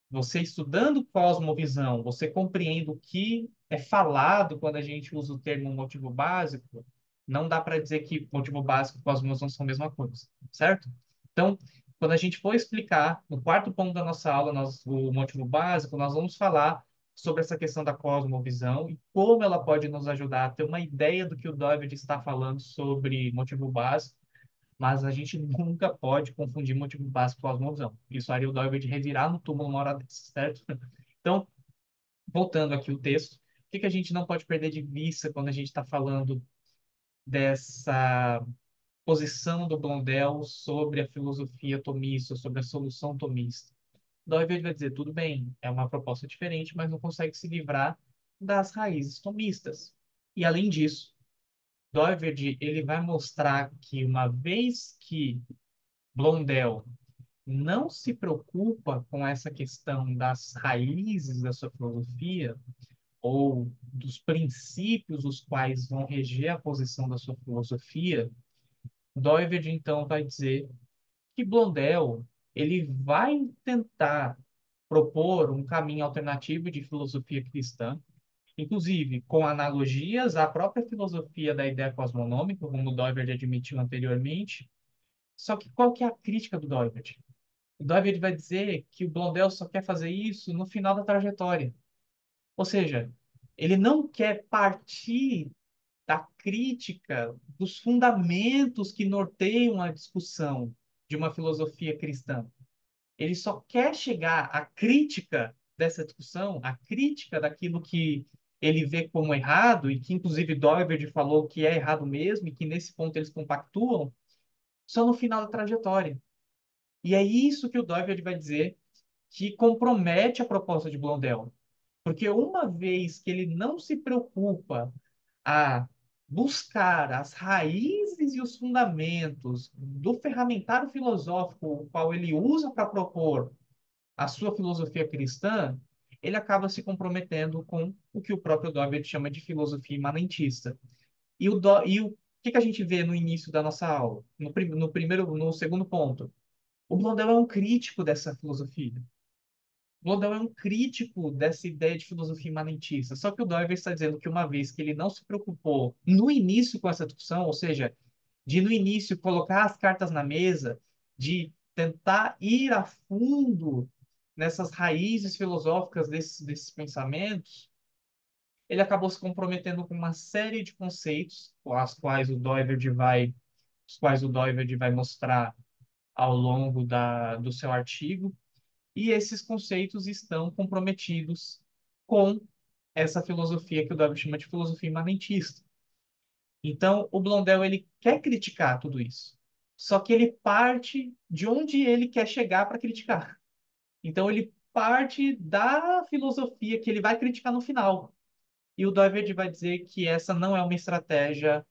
você estudando cosmovisão, você compreenda o que é falado quando a gente usa o termo motivo básico, não dá para dizer que motivo básico e cosmovisão são a mesma coisa, certo? Então, Quando a gente for explicar, no quarto ponto da nossa aula, o motivo básico, nós vamos falar sobre essa questão da cosmovisão e como ela pode nos ajudar a ter uma ideia do que o Doiverd está falando sobre motivo básico, mas a gente nunca pode confundir motivo básico com cosmovisão. Isso faria o Doiverd revirar no túmulo uma hora dessa, certo? Então, voltando aqui o texto, o que que a gente não pode perder de vista quando a gente está falando dessa posição do Blondel sobre a filosofia tomista, sobre a solução tomista? Doiverd vai dizer, tudo bem, é uma proposta diferente, mas não consegue se livrar das raízes tomistas. E além disso, Doiverd ele vai mostrar que uma vez que Blondel não se preocupa com essa questão das raízes da sua filosofia, ou dos princípios os quais vão reger a posição da sua filosofia, Doiverd então vai dizer que Blondel ele vai tentar propor um caminho alternativo de filosofia cristã, inclusive com analogias à própria filosofia da ideia cosmonômica, como Doiverd admitiu anteriormente. Só que qual que é a crítica do Doiverd? O Doiverd vai dizer que o Blondel só quer fazer isso no final da trajetória. Ou seja, ele não quer partir da crítica dos fundamentos que norteiam a discussão de uma filosofia cristã. Ele só quer chegar à crítica dessa discussão, à crítica daquilo que ele vê como errado, e que inclusive Doiverd falou que é errado mesmo, e que nesse ponto eles compactuam, só no final da trajetória. E é isso que o Doiverd vai dizer que compromete a proposta de Blondel. Porque uma vez que ele não se preocupa a buscar as raízes e os fundamentos do ferramentário filosófico o qual ele usa para propor a sua filosofia cristã, ele acaba se comprometendo com o que o próprio Doggett chama de filosofia imanentista. E o que que a gente vê no início da nossa aula? No segundo ponto. O Blondel é um crítico dessa filosofia. Blondel é um crítico dessa ideia de filosofia imanentista. Só que o Doivert está dizendo que uma vez que ele não se preocupou no início com essa discussão, ou seja, de no início colocar as cartas na mesa, de tentar ir a fundo nessas raízes filosóficas desses pensamentos, ele acabou se comprometendo com uma série de conceitos, os quais o Doivert vai mostrar ao longo do seu artigo, e esses conceitos estão comprometidos com essa filosofia que o Doivert chama de filosofia imanentista. Então, o Blondel ele quer criticar tudo isso. Só que ele parte de onde ele quer chegar para criticar. Então, ele parte da filosofia que ele vai criticar no final. E o Doivert vai dizer que essa não é uma estratégia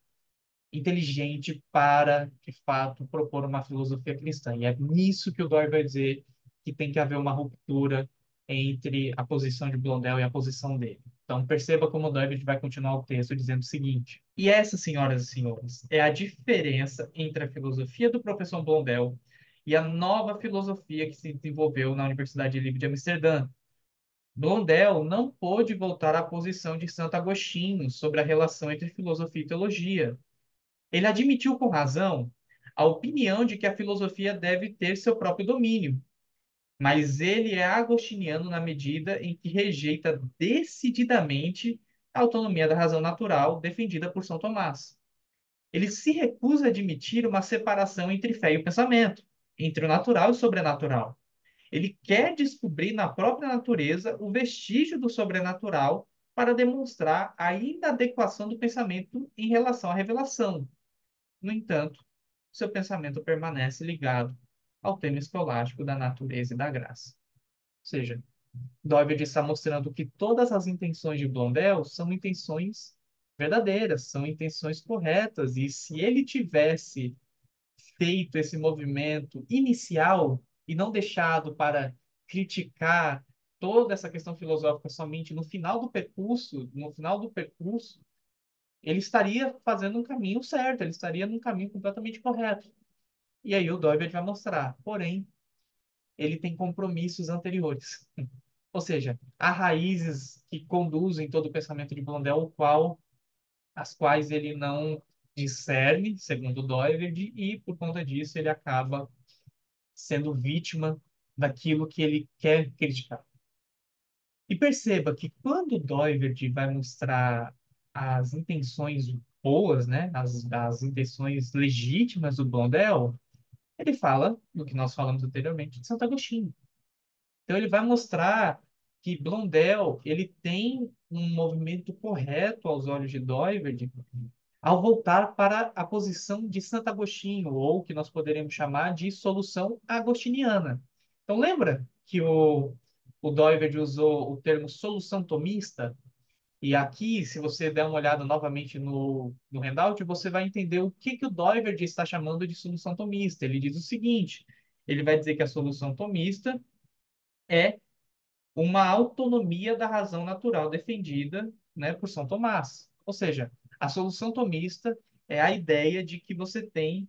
inteligente para, de fato, propor uma filosofia cristã. E é nisso que o Doyle vai dizer que tem que haver uma ruptura entre a posição de Blondel e a posição dele. Então, perceba como o Doyle vai continuar o texto dizendo o seguinte: e essa, senhoras e senhores, é a diferença entre a filosofia do professor Blondel e a nova filosofia que se desenvolveu na Universidade Livre de Amsterdã. Blondel não pôde voltar à posição de Santo Agostinho sobre a relação entre filosofia e teologia. Ele admitiu com razão a opinião de que a filosofia deve ter seu próprio domínio, mas ele é agostiniano na medida em que rejeita decididamente a autonomia da razão natural defendida por São Tomás. Ele se recusa a admitir uma separação entre fé e o pensamento, entre o natural e o sobrenatural. Ele quer descobrir na própria natureza o vestígio do sobrenatural para demonstrar a inadequação do pensamento em relação à revelação. No entanto, seu pensamento permanece ligado ao tema escolástico da natureza e da graça. Ou seja, Doiverd está mostrando que todas as intenções de Blondel são intenções verdadeiras, são intenções corretas, e se ele tivesse feito esse movimento inicial e não deixado para criticar toda essa questão filosófica somente no final do percurso, ele estaria fazendo um caminho certo, ele estaria num caminho completamente correto. E aí o Doivert vai mostrar, porém, ele tem compromissos anteriores. Ou seja, há raízes que conduzem todo o pensamento de Blondel, as quais ele não discerne, segundo Doivert, e por conta disso ele acaba sendo vítima daquilo que ele quer criticar. E perceba que quando Doiverd vai mostrar as intenções boas, né, as intenções legítimas do Blondel, ele fala, no que nós falamos anteriormente, de Santo Agostinho. Então ele vai mostrar que Blondel ele tem um movimento correto aos olhos de Doiverd ao voltar para a posição de Santo Agostinho, ou que nós poderíamos chamar de solução agostiniana. Então lembra que o Doiverd usou o termo solução tomista? E aqui, se você der uma olhada novamente no handout, você vai entender o que o Doiverd está chamando de solução tomista. Ele diz o seguinte, ele vai dizer que a solução tomista é uma autonomia da razão natural defendida, né, por São Tomás. Ou seja, a solução tomista é a ideia de que você tem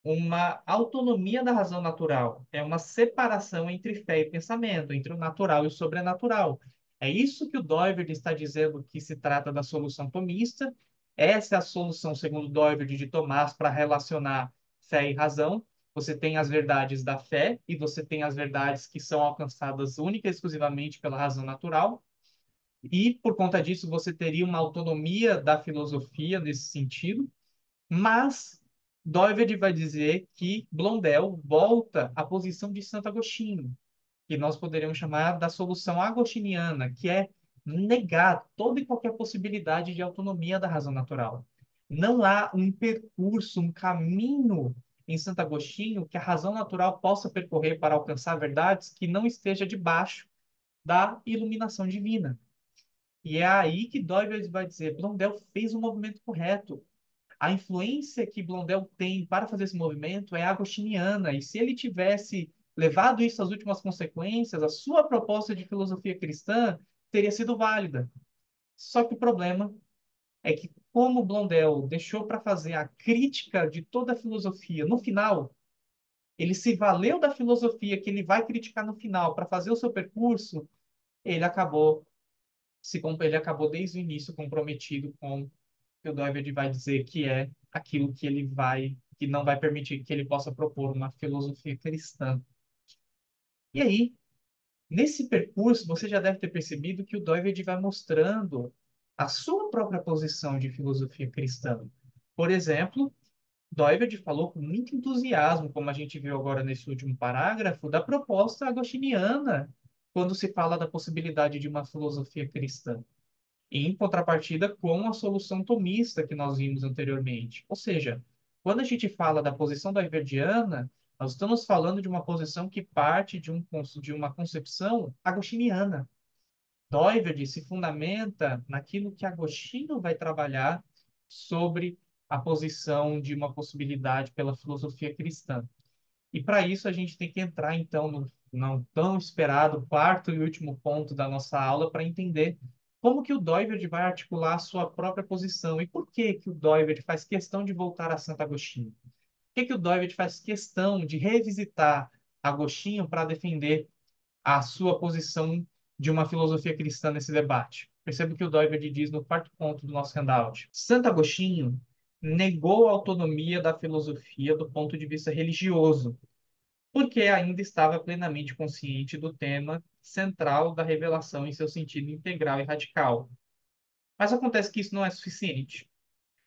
uma autonomia da razão natural, é uma separação entre fé e pensamento, entre o natural e o sobrenatural. É isso que o Doiverd está dizendo que se trata da solução tomista. Essa é a solução, segundo Doiverd, de Tomás para relacionar fé e razão. Você tem as verdades da fé e você tem as verdades que são alcançadas única e exclusivamente pela razão natural. E, por conta disso, você teria uma autonomia da filosofia nesse sentido. Mas Doiverd vai dizer que Blondel volta à posição de Santo Agostinho, que nós poderíamos chamar da solução agostiniana, que é negar toda e qualquer possibilidade de autonomia da razão natural. Não há um percurso, um caminho em Santo Agostinho que a razão natural possa percorrer para alcançar verdades que não esteja debaixo da iluminação divina. E é aí que Doiverd vai dizer, Blondel fez o movimento correto. A influência que Blondel tem para fazer esse movimento é agostiniana, e se ele tivesse levado isso às últimas consequências, a sua proposta de filosofia cristã teria sido válida. Só que o problema é que, como Blondel deixou para fazer a crítica de toda a filosofia no final, ele se valeu da filosofia que ele vai criticar no final para fazer o seu percurso, ele acabou ele acabou desde o início comprometido com que o Doiverd vai dizer que é aquilo que não vai permitir que ele possa propor uma filosofia cristã. E aí, nesse percurso, você já deve ter percebido que o Doiverd vai mostrando a sua própria posição de filosofia cristã. Por exemplo, Doiverd falou com muito entusiasmo, como a gente viu agora nesse último parágrafo, da proposta agostiniana, quando se fala da possibilidade de uma filosofia cristã em contrapartida com a solução tomista que nós vimos anteriormente. Ou seja, quando a gente fala da posição doiverdiana, nós estamos falando de uma posição que parte de uma concepção agostiniana. Doiverd se fundamenta naquilo que Agostinho vai trabalhar sobre a posição de uma possibilidade pela filosofia cristã. E para isso a gente tem que entrar então no não tão esperado quarto e último ponto da nossa aula para entender como que o Doiverd vai articular a sua própria posição e por que que o Doiverd faz questão de voltar a Santo Agostinho. Por que o Doiverd faz questão de revisitar Agostinho para defender a sua posição de uma filosofia cristã nesse debate? Perceba o que o Doiverd diz no quarto ponto do nosso handout. Santo Agostinho negou a autonomia da filosofia do ponto de vista religioso, porque ainda estava plenamente consciente do tema central da revelação em seu sentido integral e radical. Mas acontece que isso não é suficiente.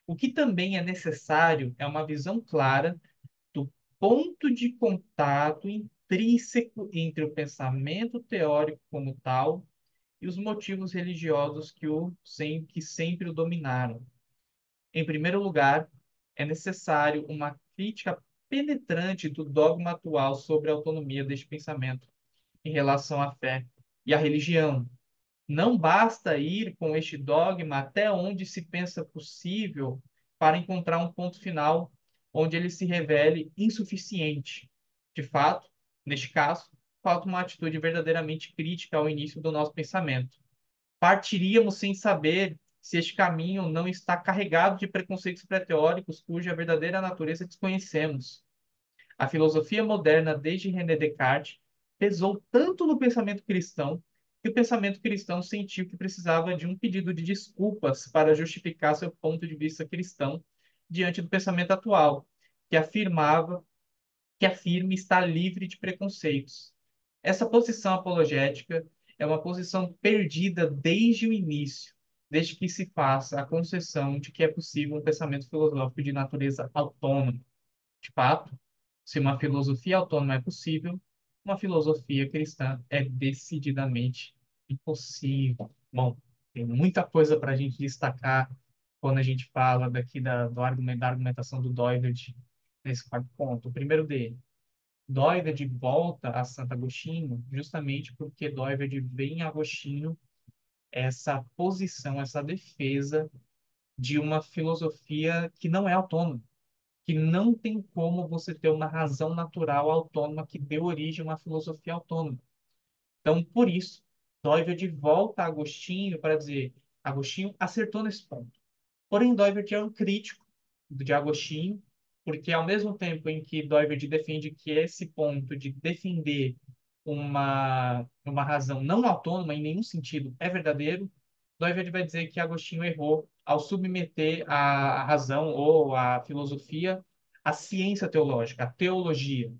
O que também é necessário é uma visão clara do ponto de contato intrínseco entre o pensamento teórico como tal e os motivos religiosos que sempre o dominaram. Em primeiro lugar, é necessário uma crítica penetrante do dogma atual sobre a autonomia deste pensamento em relação à fé e à religião. Não basta ir com este dogma até onde se pensa possível para encontrar um ponto final onde ele se revele insuficiente. De fato, neste caso, falta uma atitude verdadeiramente crítica ao início do nosso pensamento. Partiríamos sem saber se este caminho não está carregado de preconceitos pré-teóricos cuja verdadeira natureza desconhecemos. A filosofia moderna, desde René Descartes, pesou tanto no pensamento cristão que o pensamento cristão sentiu que precisava de um pedido de desculpas para justificar seu ponto de vista cristão diante do pensamento atual, que afirmava que afirme estar livre de preconceitos. Essa posição apologética é uma posição perdida desde o início, desde que se faça a concessão de que é possível um pensamento filosófico de natureza autônoma. De fato, se uma filosofia autônoma é possível, uma filosofia cristã é decididamente impossível. Bom, tem muita coisa para a gente destacar quando a gente fala daqui da argumentação do Doivert nesse quarto ponto. O primeiro dele, Doivert volta a Santo Agostinho justamente porque Doivert vê em Agostinho essa posição, essa defesa de uma filosofia que não é autônoma, que não tem como você ter uma razão natural autônoma que dê origem a uma filosofia autônoma. Então, por isso, Doivert volta a Agostinho para dizer: Agostinho acertou nesse ponto. Porém, Doivert é um crítico de Agostinho, porque ao mesmo tempo em que Doivert defende que esse ponto de defender uma razão não autônoma em nenhum sentido é verdadeiro, Doivert vai dizer que Agostinho errou ao submeter a razão ou a filosofia à ciência teológica, à teologia,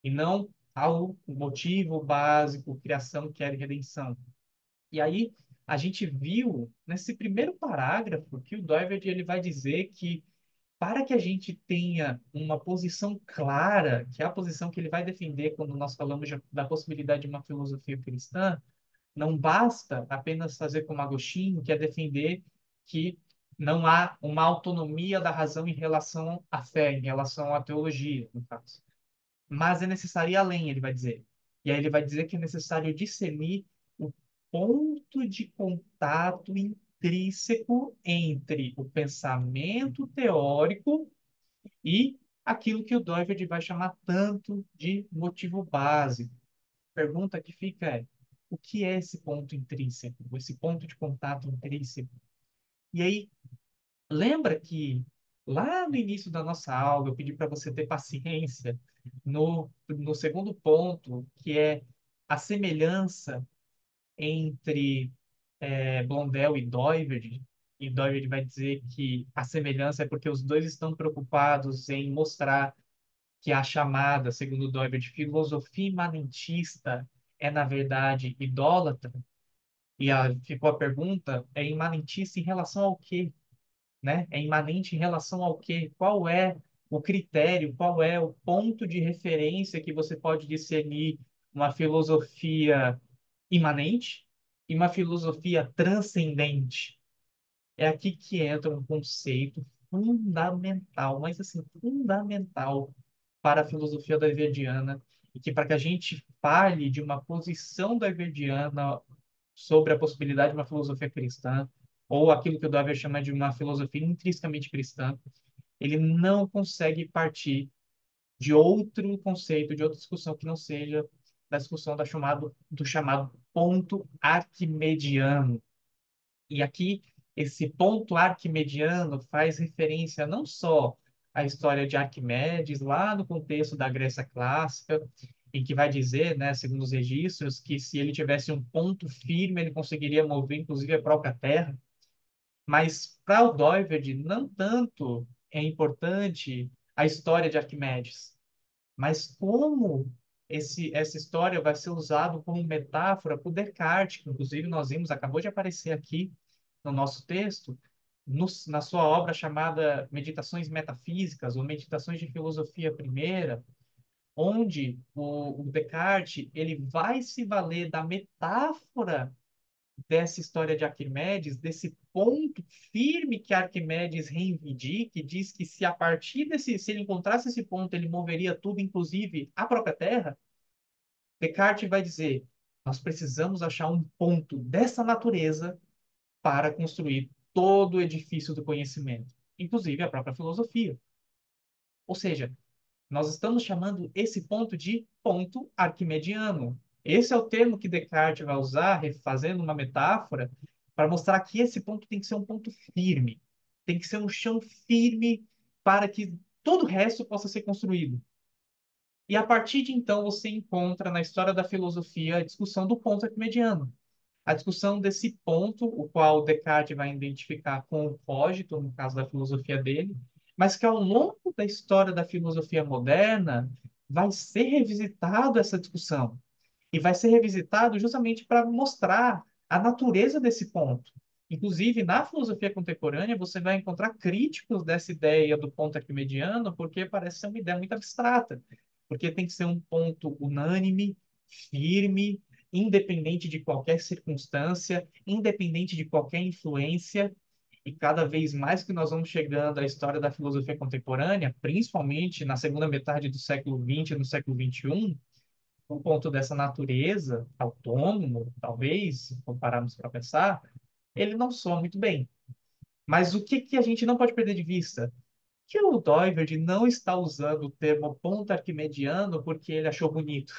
e não ao motivo básico, criação, queda e redenção. E aí a gente viu nesse primeiro parágrafo que o Doivert ele vai dizer que para que a gente tenha uma posição clara, que é a posição que ele vai defender quando nós falamos da possibilidade de uma filosofia cristã, não basta apenas fazer como Agostinho, que é defender que não há uma autonomia da razão em relação à fé, em relação à teologia, no caso. Mas é necessário ir além, ele vai dizer. E aí ele vai dizer que é necessário discernir o ponto de contato intrínseco entre o pensamento teórico e aquilo que o Doivert vai chamar tanto de motivo básico. Pergunta que fica é: o que é esse ponto intrínseco, esse ponto de contato intrínseco? E aí, lembra que lá no início da nossa aula eu pedi para você ter paciência no segundo ponto, que é a semelhança entre Blondel e Doivert. E Doivert vai dizer que a semelhança é porque os dois estão preocupados em mostrar que a chamada, segundo Doivert, filosofia imanentista é, na verdade, idólatra. E ficou a pergunta, é imanentista em relação ao quê? Né? É imanente em relação ao quê? Qual é o critério, qual é o ponto de referência que você pode discernir uma filosofia imanente e uma filosofia transcendente? É aqui que entra um conceito fundamental, mas assim, fundamental para a filosofia doiverdiana, e que para que a gente fale de uma posição doiverdiana sobre a possibilidade de uma filosofia cristã, ou aquilo que o Dover chama de uma filosofia intrinsecamente cristã, ele não consegue partir de outro conceito, de outra discussão que não seja da discussão do chamado ponto arquimediano. E aqui, esse ponto arquimediano faz referência não só à história de Arquimedes, lá no contexto da Grécia clássica, em que vai dizer, né, segundo os registros, que se ele tivesse um ponto firme, ele conseguiria mover, inclusive, a própria Terra. Mas para o Doiverd, não tanto é importante a história de Arquimedes, mas como essa história vai ser usada como metáfora por Descartes, que inclusive nós vimos, acabou de aparecer aqui no nosso texto, na sua obra chamada Meditações Metafísicas, ou Meditações de Filosofia Primeira, onde o Descartes ele vai se valer da metáfora dessa história de Arquimedes, desse ponto firme que Arquimedes reivindica, e diz que se a partir desse, se ele encontrasse esse ponto, ele moveria tudo, inclusive a própria Terra. Descartes vai dizer: nós precisamos achar um ponto dessa natureza para construir todo o edifício do conhecimento, inclusive a própria filosofia. Ou seja, nós estamos chamando esse ponto de ponto arquimediano. Esse é o termo que Descartes vai usar, fazendo uma metáfora, para mostrar que esse ponto tem que ser um ponto firme, tem que ser um chão firme para que todo o resto possa ser construído. E a partir de então você encontra na história da filosofia a discussão do ponto arquimediano. A discussão desse ponto, o qual Descartes vai identificar com o cogito, no caso da filosofia dele, mas que ao longo da história da filosofia moderna vai ser revisitado essa discussão. E vai ser revisitado justamente para mostrar a natureza desse ponto. Inclusive, na filosofia contemporânea, você vai encontrar críticos dessa ideia do ponto arquimediano, porque parece ser uma ideia muito abstrata. Porque tem que ser um ponto unânime, firme, independente de qualquer circunstância, independente de qualquer influência. E cada vez mais que nós vamos chegando à história da filosofia contemporânea, principalmente na segunda metade do século XX e no século XXI, um ponto dessa natureza, autônomo, talvez, se compararmos para pensar, ele não soa muito bem. Mas o que que a gente não pode perder de vista? Que o Doiverd não está usando o termo ponto arquimediano porque ele achou bonito,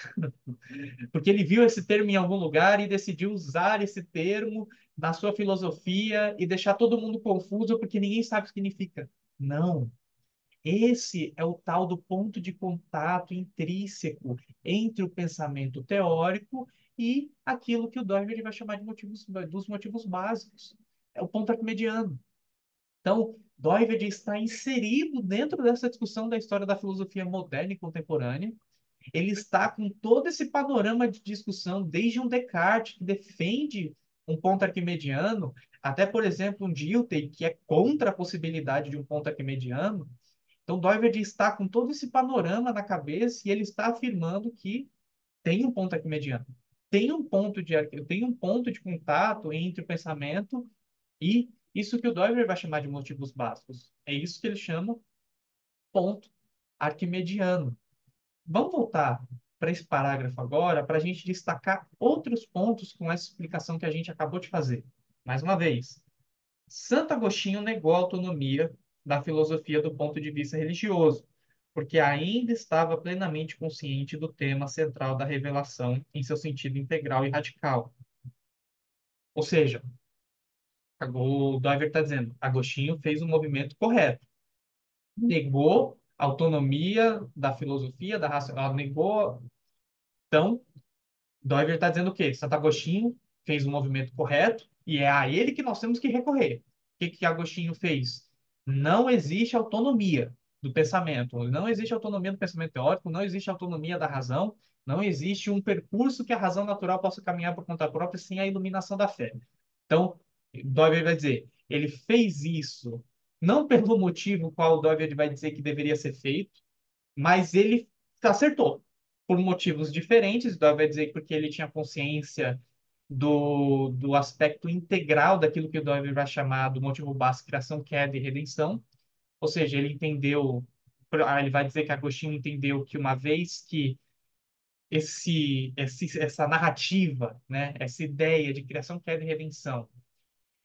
porque ele viu esse termo em algum lugar e decidiu usar esse termo na sua filosofia e deixar todo mundo confuso porque ninguém sabe o que significa. Não. Esse é o tal do ponto de contato intrínseco entre o pensamento teórico e aquilo que o Doiverd vai chamar de motivos, dos motivos básicos. É o ponto arquimediano. Então, Doiverd está inserido dentro dessa discussão da história da filosofia moderna e contemporânea. Ele está com todo esse panorama de discussão, desde um Descartes, que defende um ponto arquimediano, até, por exemplo, um Dilthey, que é contra a possibilidade de um ponto arquimediano. Então, Doiverd está com todo esse panorama na cabeça e ele está afirmando que tem um ponto arquimediano. Tem um ponto de contato entre o pensamento e isso que o Doiverd vai chamar de motivos básicos. É isso que ele chama ponto arquimediano. Vamos voltar para esse parágrafo agora para a gente destacar outros pontos com essa explicação que a gente acabou de fazer. Mais uma vez, Santo Agostinho negou a autonomia da filosofia do ponto de vista religioso, porque ainda estava plenamente consciente do tema central da revelação em seu sentido integral e radical. Ou seja, o Dover está dizendo, Agostinho fez um movimento correto, negou a autonomia da filosofia, da raça, negou. Então, Doiver está dizendo o quê? Santo Agostinho fez um movimento correto e é a ele que nós temos que recorrer. O que que Agostinho fez? Não existe autonomia do pensamento, não existe autonomia do pensamento teórico, não existe autonomia da razão, não existe um percurso que a razão natural possa caminhar por conta própria sem a iluminação da fé. Então, Doiver vai dizer, ele fez isso não pelo motivo qual o Doiver vai dizer que deveria ser feito, mas ele acertou por motivos diferentes. Então, vai dizer porque ele tinha consciência do aspecto integral daquilo que o Doivre vai chamar do motivo básico, criação, queda e redenção. Ou seja, ele entendeu, ele vai dizer que Agostinho entendeu que uma vez que essa narrativa, né, essa ideia de criação, queda e redenção,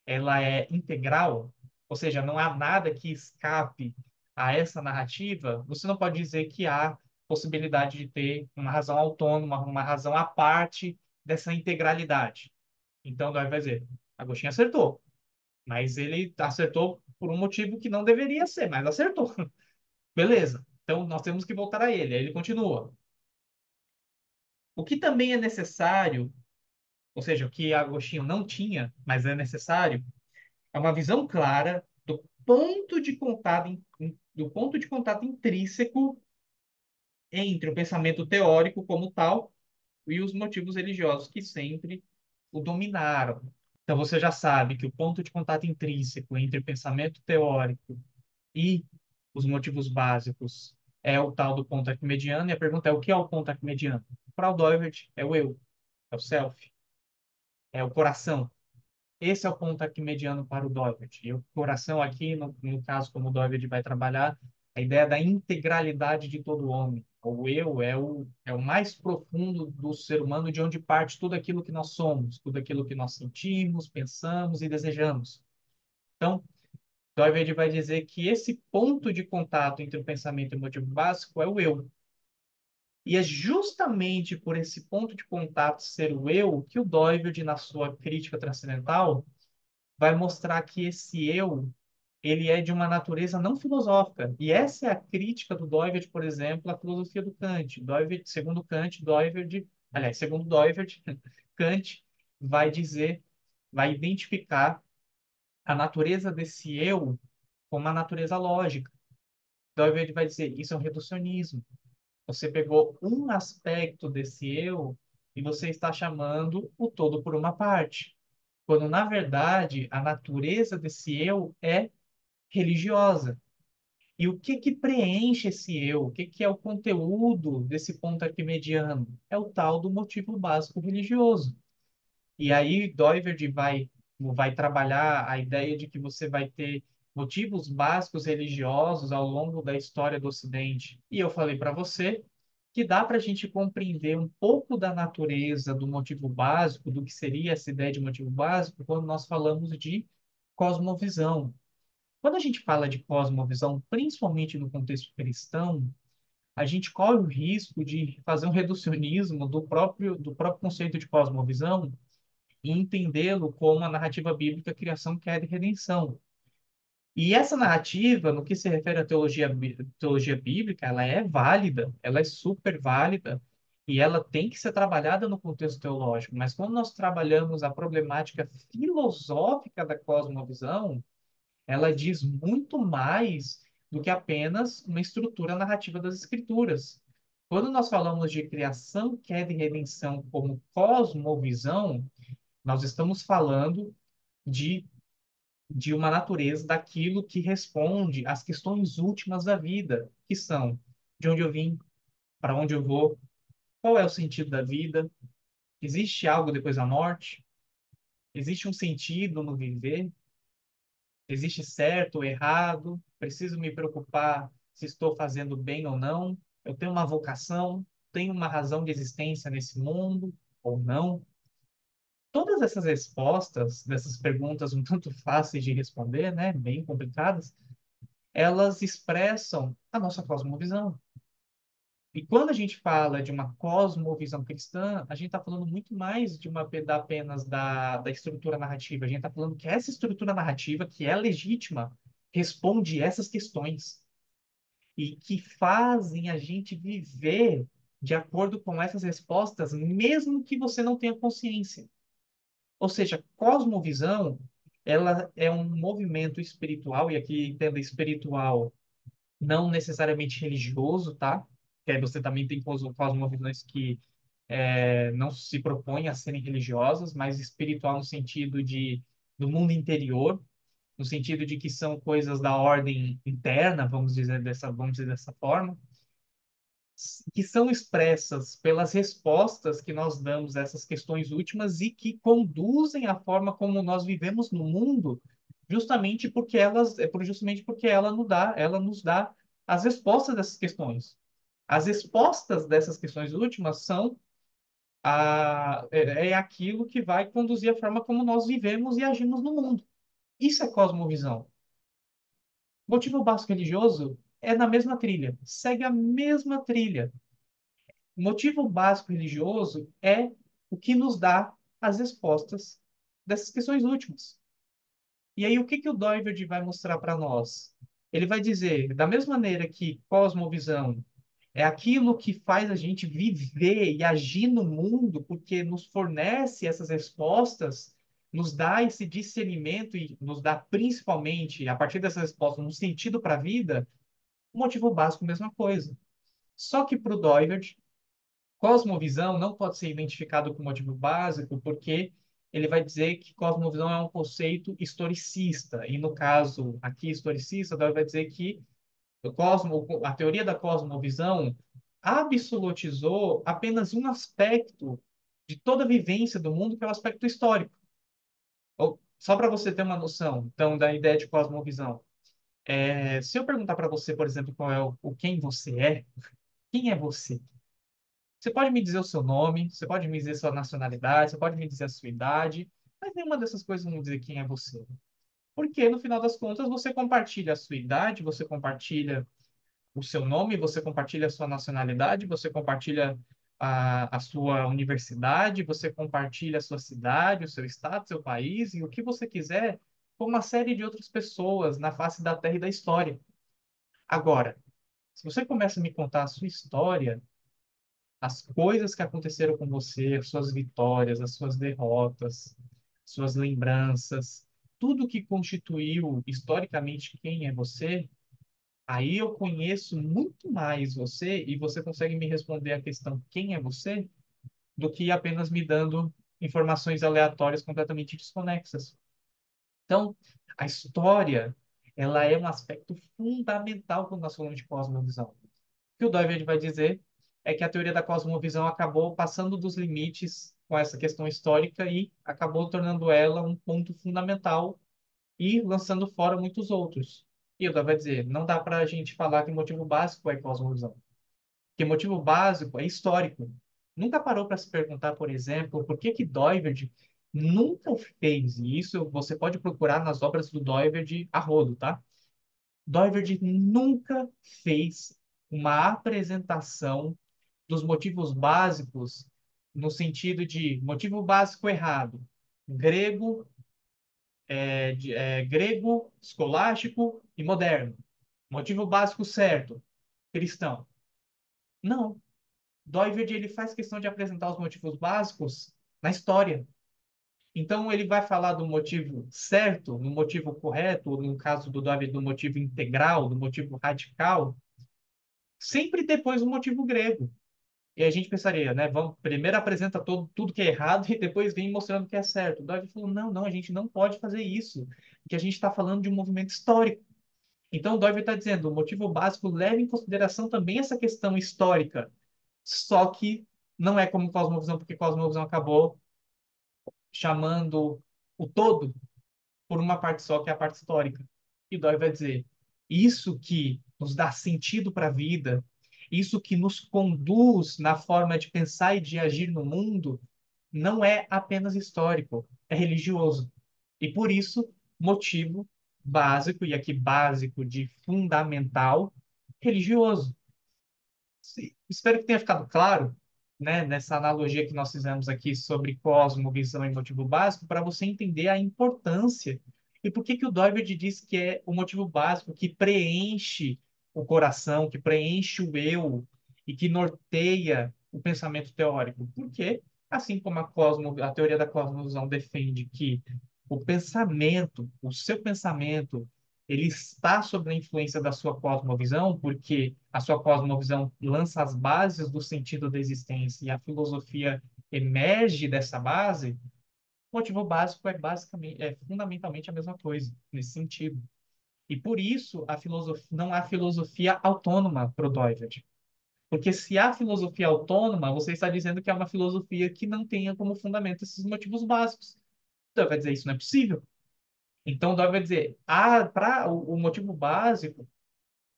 ela é integral, ou seja, não há nada que escape a essa narrativa, você não pode dizer que há possibilidade de ter uma razão autônoma, uma razão à parte dessa integralidade. Então, vai dizer, Agostinho acertou, mas ele acertou por um motivo que não deveria ser, mas acertou. Beleza. Então, nós temos que voltar a ele. Aí ele continua. O que também é necessário, ou seja, o que Agostinho não tinha, mas é necessário, é uma visão clara do ponto de contato intrínseco entre o pensamento teórico como tal e os motivos religiosos que sempre o dominaram. Então você já sabe que o ponto de contato intrínseco entre o pensamento teórico e os motivos básicos é o tal do ponto arquimediano, e a pergunta é o que é o ponto arquimediano? Para o Doivert, é o eu, é o self, é o coração. Esse é o ponto aqui mediano para o Doivert. E o coração aqui, no caso, como o Doivert vai trabalhar, a ideia da integralidade de todo homem. O eu é o mais profundo do ser humano, de onde parte tudo aquilo que nós somos, tudo aquilo que nós sentimos, pensamos e desejamos. Então, Doivert vai dizer que esse ponto de contato entre o pensamento e o motivo básico é o eu. E é justamente por esse ponto de contato ser o eu que o Doivert, na sua crítica transcendental, vai mostrar que esse eu, ele é de uma natureza não filosófica. E essa é a crítica do Doivert, por exemplo, à filosofia do Kant. Doivert, segundo Kant, Doivert, aliás, segundo Doivert, Kant vai dizer, vai identificar a natureza desse eu como uma natureza lógica. Doivert vai dizer, isso é um reducionismo. Você pegou um aspecto desse eu e você está chamando o todo por uma parte. Quando, na verdade, a natureza desse eu é religiosa. E o que que preenche esse eu? O que que é o conteúdo desse ponto arquimediano? É o tal do motivo básico religioso. E aí Doiverd vai trabalhar a ideia de que você vai ter motivos básicos religiosos ao longo da história do Ocidente. E eu falei para você que dá para a gente compreender um pouco da natureza do motivo básico, do que seria essa ideia de motivo básico, quando nós falamos de cosmovisão. Quando a gente fala de cosmovisão, principalmente no contexto cristão, a gente corre o risco de fazer um reducionismo do próprio conceito de cosmovisão e entendê-lo como a narrativa bíblica criação, queda e redenção. E essa narrativa, no que se refere à teologia bíblica, ela é válida, ela é super válida, e ela tem que ser trabalhada no contexto teológico. Mas quando nós trabalhamos a problemática filosófica da cosmovisão, ela diz muito mais do que apenas uma estrutura narrativa das escrituras. Quando nós falamos de criação, queda e redenção como cosmovisão, nós estamos falando de, de uma natureza daquilo que responde às questões últimas da vida, que são de onde eu vim, para onde eu vou, qual é o sentido da vida, existe algo depois da morte, existe um sentido no viver, existe certo ou errado, preciso me preocupar se estou fazendo bem ou não, eu tenho uma vocação, tenho uma razão de existência nesse mundo ou não. Todas essas respostas, dessas perguntas um tanto fáceis de responder, né, bem complicadas, elas expressam a nossa cosmovisão. E quando a gente fala de uma cosmovisão cristã, a gente está falando muito mais de apenas da estrutura narrativa. A gente está falando que essa estrutura narrativa, que é legítima, responde essas questões e que fazem a gente viver de acordo com essas respostas, mesmo que você não tenha consciência. Ou seja, cosmovisão, ela é um movimento espiritual, e aqui entenda espiritual, não necessariamente religioso, tá? Que aí você também tem cosmovisões que não se propõem a serem religiosas, mas espiritual no sentido do mundo interior, no sentido de que são coisas da ordem interna, vamos dizer dessa forma, que são expressas pelas respostas que nós damos a essas questões últimas e que conduzem a forma como nós vivemos no mundo, justamente porque ela nos dá as respostas dessas questões. As respostas dessas questões últimas é aquilo que vai conduzir a forma como nós vivemos e agimos no mundo. Isso é cosmovisão. Motivo básico religioso é na mesma trilha, segue a mesma trilha. O motivo básico religioso é o que nos dá as respostas dessas questões últimas. E aí, o que que o Doiverd vai mostrar para nós? Ele vai dizer, da mesma maneira que cosmovisão é aquilo que faz a gente viver e agir no mundo, porque nos fornece essas respostas, nos dá esse discernimento e nos dá principalmente, a partir dessas respostas, um sentido para a vida, o motivo básico, mesma coisa. Só que para o Doiverd, cosmovisão não pode ser identificado com motivo básico, porque ele vai dizer que cosmovisão é um conceito historicista, e no caso aqui historicista, ele vai dizer que a teoria da cosmovisão absolutizou apenas um aspecto de toda a vivência do mundo, que é o aspecto histórico. Só para você ter uma noção, então, da ideia de cosmovisão. Se eu perguntar para você, por exemplo, qual é o quem você é, quem é você? Você pode me dizer o seu nome, você pode me dizer sua nacionalidade, você pode me dizer a sua idade, mas nenhuma dessas coisas vão dizer quem é você. Porque, no final das contas, você compartilha a sua idade, você compartilha o seu nome, você compartilha a sua nacionalidade, você compartilha a sua universidade, você compartilha a sua cidade, o seu estado, seu país e o que você quiser com uma série de outras pessoas na face da Terra e da história. Agora, se você começa a me contar a sua história, as coisas que aconteceram com você, as suas vitórias, as suas derrotas, suas lembranças, tudo que constituiu historicamente quem é você, Aí eu conheço muito mais você e você consegue me responder a questão quem é você do que apenas me dando informações aleatórias completamente desconexas. Então, a história, ela é um aspecto fundamental quando nós falamos de cosmovisão. O que o Doiverd vai dizer é que a teoria da cosmovisão acabou passando dos limites com essa questão histórica e acabou tornando ela um ponto fundamental e lançando fora muitos outros. E o Doiverd vai dizer, não dá para a gente falar que o motivo básico é cosmovisão. Porque motivo básico é histórico. Nunca parou para se perguntar, por exemplo, por que que Doiverd nunca fez isso? Você pode procurar nas obras do Doiverd a rodo, tá? Doiverd nunca fez uma apresentação dos motivos básicos no sentido de motivo básico errado, grego, grego, escolástico e moderno. Motivo básico certo, cristão. Não. Doiverd ele faz questão de apresentar os motivos básicos na história. Então ele vai falar do motivo certo, no motivo correto, ou no caso do Doiverd, do motivo integral, do motivo radical, sempre depois do motivo grego. E a gente pensaria, né? Vamos, primeiro apresenta tudo que é errado e depois vem mostrando o que é certo. O Doiverd falou, não, não, a gente não pode fazer isso, porque a gente está falando de um movimento histórico. Então o Doiverd está dizendo, o motivo básico leva em consideração também essa questão histórica. Só que não é como cosmovisão, porque cosmovisão acabou chamando o todo por uma parte só, que é a parte histórica. E Dói vai dizer: isso que nos dá sentido para a vida, isso que nos conduz na forma de pensar e de agir no mundo, não é apenas histórico, é religioso. E por isso, motivo básico, e aqui básico de fundamental, religioso. Espero que tenha ficado claro, né, nessa analogia que nós fizemos aqui sobre cosmovisão e motivo básico, para você entender a importância e por que que o Doiverd diz que é o motivo básico que preenche o coração, que preenche o eu e que norteia o pensamento teórico. Porque, assim como a teoria da cosmovisão defende que o pensamento, o seu pensamento ele está sob a influência da sua cosmovisão, porque a sua cosmovisão lança as bases do sentido da existência e a filosofia emerge dessa base, o motivo básico é basicamente, é fundamentalmente a mesma coisa, nesse sentido. E por isso a filosofia, não há filosofia autônoma para o Doiverd. Porque se há filosofia autônoma, você está dizendo que é uma filosofia que não tenha como fundamento esses motivos básicos. Então, vai dizer isso não é possível. Então, Dói vai dizer, para o motivo básico,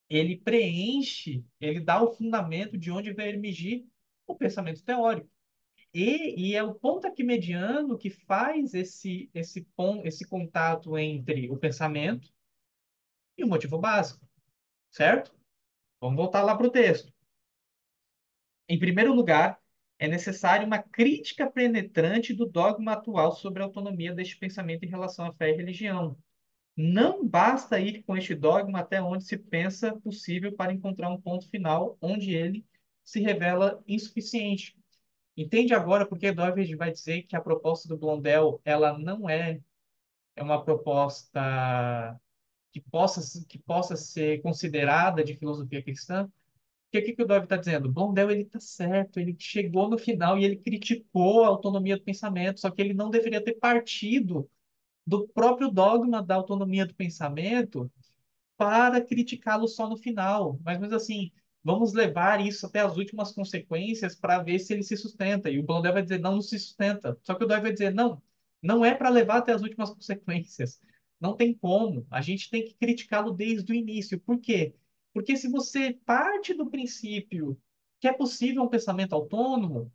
ele preenche, ele dá o fundamento de onde vai emergir o pensamento teórico. E é o ponto aqui mediano que faz esse contato entre o pensamento e o motivo básico, certo? Vamos voltar lá para o texto. Em primeiro lugar, é necessário uma crítica penetrante do dogma atual sobre a autonomia deste pensamento em relação à fé e religião. Não basta ir com este dogma até onde se pensa possível para encontrar um ponto final onde ele se revela insuficiente. Entende agora porque Doiverd vai dizer que a proposta do Blondel ela não é uma proposta que possa ser considerada de filosofia cristã? Porque o que o Doiverd está dizendo? Blondel ele está certo, ele chegou no final e ele criticou a autonomia do pensamento, só que ele não deveria ter partido do próprio dogma da autonomia do pensamento para criticá-lo só no final. Mas assim, vamos levar isso até as últimas consequências para ver se ele se sustenta. E o Blondel vai dizer, não, não se sustenta. Só que o Dói vai dizer, não, não é para levar até as últimas consequências. Não tem como. A gente tem que criticá-lo desde o início. Por quê? Porque se você parte do princípio que é possível um pensamento autônomo,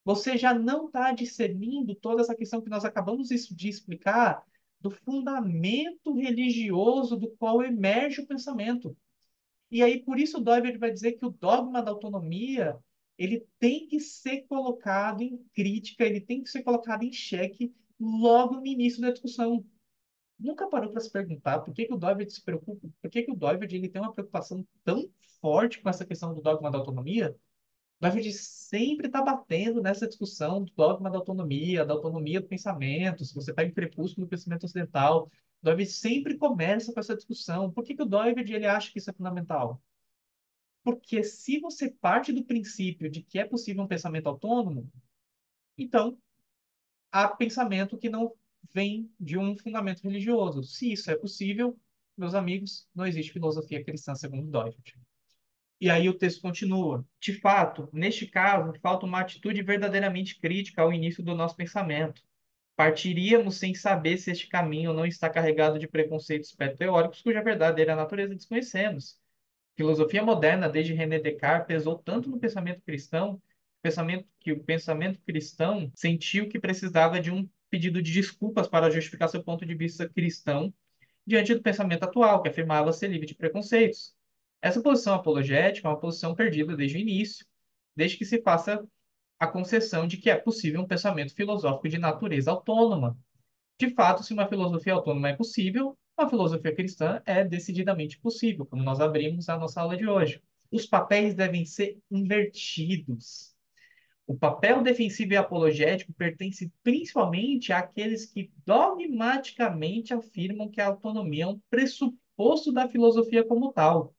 você já não está discernindo toda essa questão que nós acabamos de explicar do fundamento religioso do qual emerge o pensamento. E aí, por isso, Doiverd vai dizer que o dogma da autonomia ele tem que ser colocado em crítica, ele tem que ser colocado em xeque logo no início da discussão. Nunca parou para se perguntar por que que o Doiverd se preocupa, por que que o Doiverd ele tem uma preocupação tão forte com essa questão do dogma da autonomia? Mas a gente sempre está batendo nessa discussão do dogma da autonomia do pensamento. Se você pega o Crepúsculo do pensamento ocidental, Doiverd sempre começa com essa discussão. Por que que o Doiverd ele acha que isso é fundamental? Porque se você parte do princípio de que é possível um pensamento autônomo, então há pensamento que não vem de um fundamento religioso. Se isso é possível, meus amigos, não existe filosofia cristã segundo Doiverd. E aí o texto continua. De fato, neste caso, falta uma atitude verdadeiramente crítica ao início do nosso pensamento. Partiríamos sem saber se este caminho não está carregado de preconceitos pré-teóricos cuja verdadeira natureza desconhecemos. Filosofia moderna, desde René Descartes, pesou tanto no pensamento cristão, que o pensamento cristão sentiu que precisava de um pedido de desculpas para justificar seu ponto de vista cristão diante do pensamento atual, que afirmava ser livre de preconceitos. Essa posição apologética é uma posição perdida desde o início, desde que se faça a concessão de que é possível um pensamento filosófico de natureza autônoma. De fato, se uma filosofia autônoma é possível, uma filosofia cristã é decididamente possível, como nós abrimos a nossa aula de hoje. Os papéis devem ser invertidos. O papel defensivo e apologético pertence principalmente àqueles que dogmaticamente afirmam que a autonomia é um pressuposto da filosofia como tal,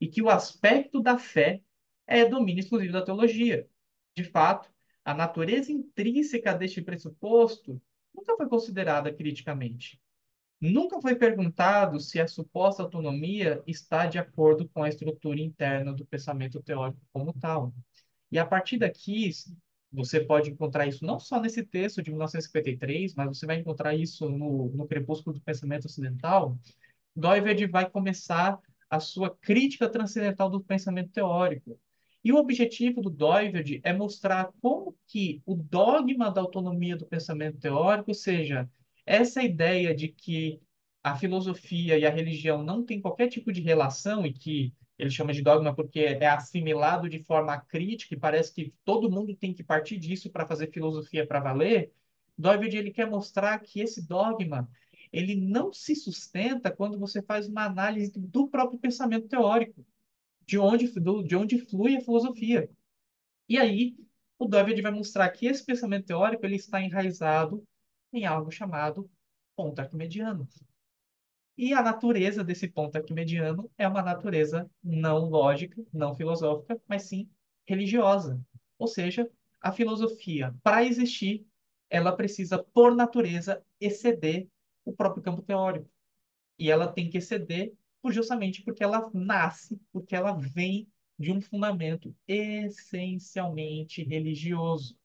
e que o aspecto da fé é domínio exclusivo da teologia. De fato, a natureza intrínseca deste pressuposto nunca foi considerada criticamente. Nunca foi perguntado se a suposta autonomia está de acordo com a estrutura interna do pensamento teórico como tal. E a partir daqui, você pode encontrar isso não só nesse texto de 1953, mas você vai encontrar isso no Crepúsculo do Pensamento Ocidental. Doiverd vai começar a sua crítica transcendental do pensamento teórico. E o objetivo do Doiverd é mostrar como que o dogma da autonomia do pensamento teórico, ou seja, essa ideia de que a filosofia e a religião não têm qualquer tipo de relação e que ele chama de dogma porque é assimilado de forma crítica e parece que todo mundo tem que partir disso para fazer filosofia para valer. Doiverd ele quer mostrar que esse dogma ele não se sustenta quando você faz uma análise do próprio pensamento teórico, de onde flui a filosofia. E aí, o David vai mostrar que esse pensamento teórico ele está enraizado em algo chamado ponto arquimediano. E a natureza desse ponto arquimediano é uma natureza não lógica, não filosófica, mas sim religiosa. Ou seja, a filosofia, para existir, ela precisa, por natureza, exceder o próprio campo teórico. E ela tem que exceder justamente porque ela nasce, porque ela vem de um fundamento essencialmente religioso.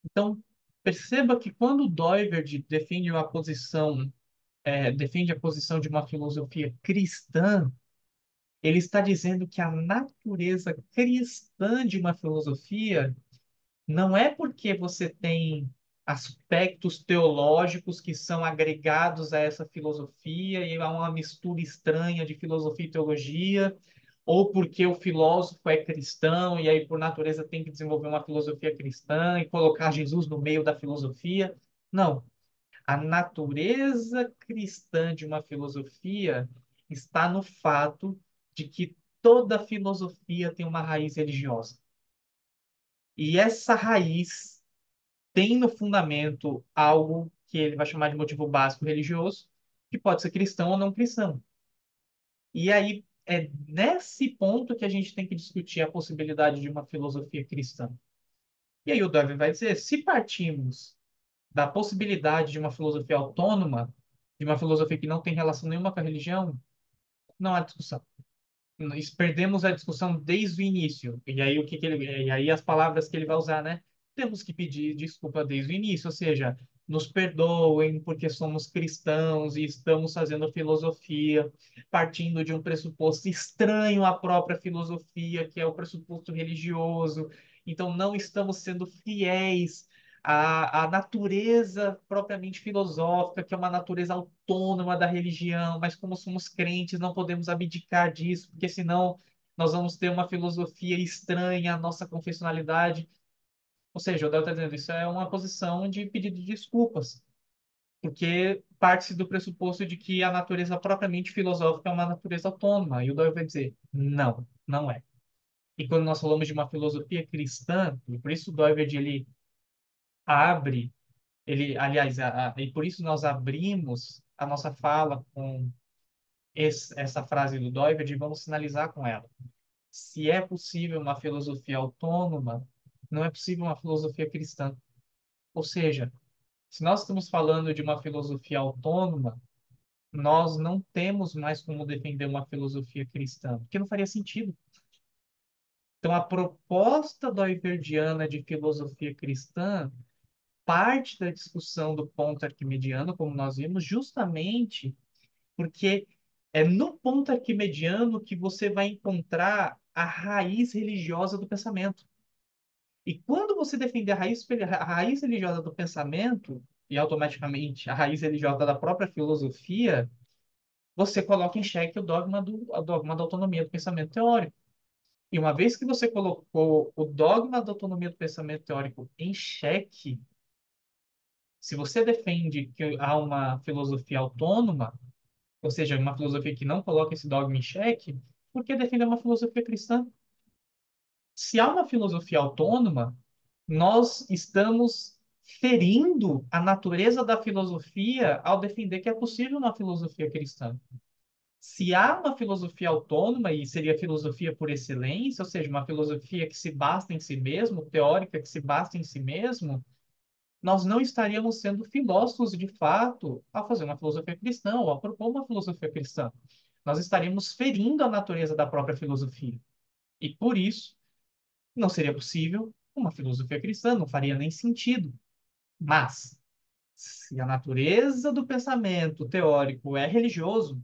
Então, perceba que quando Doiverd defende a posição de uma filosofia cristã, ele está dizendo que a natureza cristã de uma filosofia não é porque você tem aspectos teológicos que são agregados a essa filosofia e há uma mistura estranha de filosofia e teologia, ou porque o filósofo é cristão e aí por natureza tem que desenvolver uma filosofia cristã e colocar Jesus no meio da filosofia. Não. A natureza cristã de uma filosofia está no fato de que toda filosofia tem uma raiz religiosa. E essa raiz tem no fundamento algo que ele vai chamar de motivo básico religioso, que pode ser cristão ou não cristão. E aí é nesse ponto que a gente tem que discutir a possibilidade de uma filosofia cristã. E aí o Darwin vai dizer, se partimos da possibilidade de uma filosofia autônoma, de uma filosofia que não tem relação nenhuma com a religião, não há discussão. Nós perdemos a discussão desde o início. E aí e aí as palavras que ele vai usar, né? Temos que pedir desculpa desde o início, ou seja, nos perdoem porque somos cristãos e estamos fazendo filosofia partindo de um pressuposto estranho à própria filosofia, que é o pressuposto religioso. Então não estamos sendo fiéis à natureza propriamente filosófica, que é uma natureza autônoma da religião, mas como somos crentes, não podemos abdicar disso, porque senão nós vamos ter uma filosofia estranha à nossa confessionalidade. Ou seja, o Del está dizendo, isso é uma posição de pedido de desculpas, porque parte-se do pressuposto de que a natureza propriamente filosófica é uma natureza autônoma, e o Del vai dizer, não, não é. E quando nós falamos de uma filosofia cristã, e por isso o Doiverd ele abre, ele, aliás, e por isso nós abrimos a nossa fala com essa frase do Doiverd e vamos finalizar com ela. Se é possível uma filosofia autônoma, não é possível uma filosofia cristã. Ou seja, se nós estamos falando de uma filosofia autônoma, nós não temos mais como defender uma filosofia cristã, porque não faria sentido. Então, a proposta doiverdiana de filosofia cristã parte da discussão do ponto arquimediano, como nós vimos, justamente porque é no ponto arquimediano que você vai encontrar a raiz religiosa do pensamento. E quando você defender a raiz religiosa do pensamento, e automaticamente a raiz religiosa da própria filosofia, você coloca em xeque o dogma da autonomia do pensamento teórico. E uma vez que você colocou o dogma da autonomia do pensamento teórico em xeque, se você defende que há uma filosofia autônoma, ou seja, uma filosofia que não coloca esse dogma em xeque, por que defender uma filosofia cristã? Se há uma filosofia autônoma, nós estamos ferindo a natureza da filosofia ao defender que é possível uma filosofia cristã. Se há uma filosofia autônoma, e seria filosofia por excelência, ou seja, uma filosofia que se basta em si mesmo, teórica que se basta em si mesmo, nós não estaríamos sendo filósofos de fato ao fazer uma filosofia cristã ou ao propor uma filosofia cristã. Nós estaríamos ferindo a natureza da própria filosofia. E por isso, não seria possível uma filosofia cristã, não faria nem sentido. Mas, se a natureza do pensamento teórico é religioso,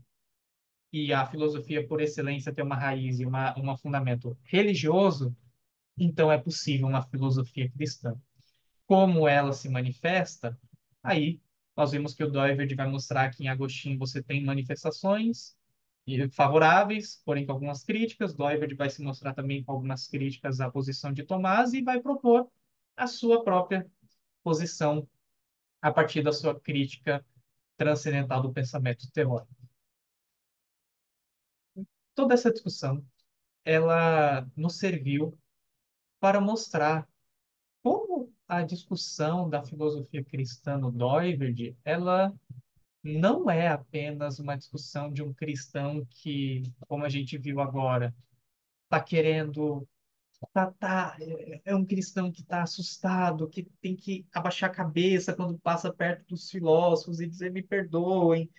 e a filosofia por excelência tem uma raiz e um fundamento religioso, então é possível uma filosofia cristã. Como ela se manifesta, aí nós vimos que o Doiverd vai mostrar que em Agostinho você tem manifestações favoráveis, porém com algumas críticas. Doiverd vai se mostrar também com algumas críticas à posição de Tomás e vai propor a sua própria posição a partir da sua crítica transcendental do pensamento teórico. Toda essa discussão, ela nos serviu para mostrar como a discussão da filosofia cristã no Doiverd, ela não é apenas uma discussão de um cristão que, como a gente viu agora, está querendo, é um cristão que está assustado, que tem que abaixar a cabeça quando passa perto dos filósofos e dizer: me perdoem,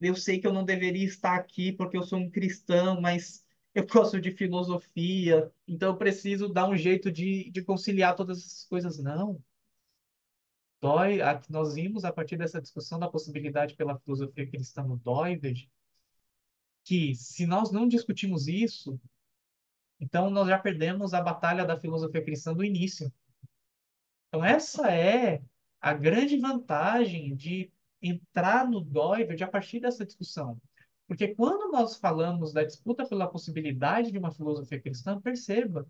eu sei que eu não deveria estar aqui porque eu sou um cristão, mas eu gosto de filosofia, então eu preciso dar um jeito de conciliar todas essas coisas. Não. Nós vimos a partir dessa discussão da possibilidade pela filosofia cristã no Doiverd, que se nós não discutimos isso, então nós já perdemos a batalha da filosofia cristã do início. Então essa é a grande vantagem de entrar no Doiverd a partir dessa discussão. Porque quando nós falamos da disputa pela possibilidade de uma filosofia cristã, perceba,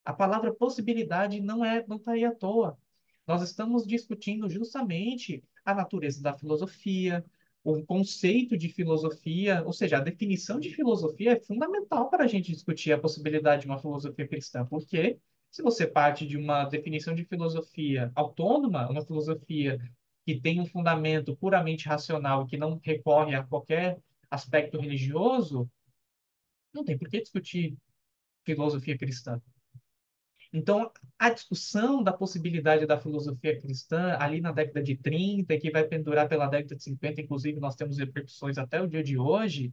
a palavra possibilidade não está aí à toa. Nós estamos discutindo justamente a natureza da filosofia, o conceito de filosofia, ou seja, a definição de filosofia é fundamental para a gente discutir a possibilidade de uma filosofia cristã, porque se você parte de uma definição de filosofia autônoma, uma filosofia que tem um fundamento puramente racional, que não recorre a qualquer aspecto religioso, não tem por que discutir filosofia cristã. Então, a discussão da possibilidade da filosofia cristã ali na década de 30, que vai pendurar pela década de 50, inclusive nós temos repercussões até o dia de hoje,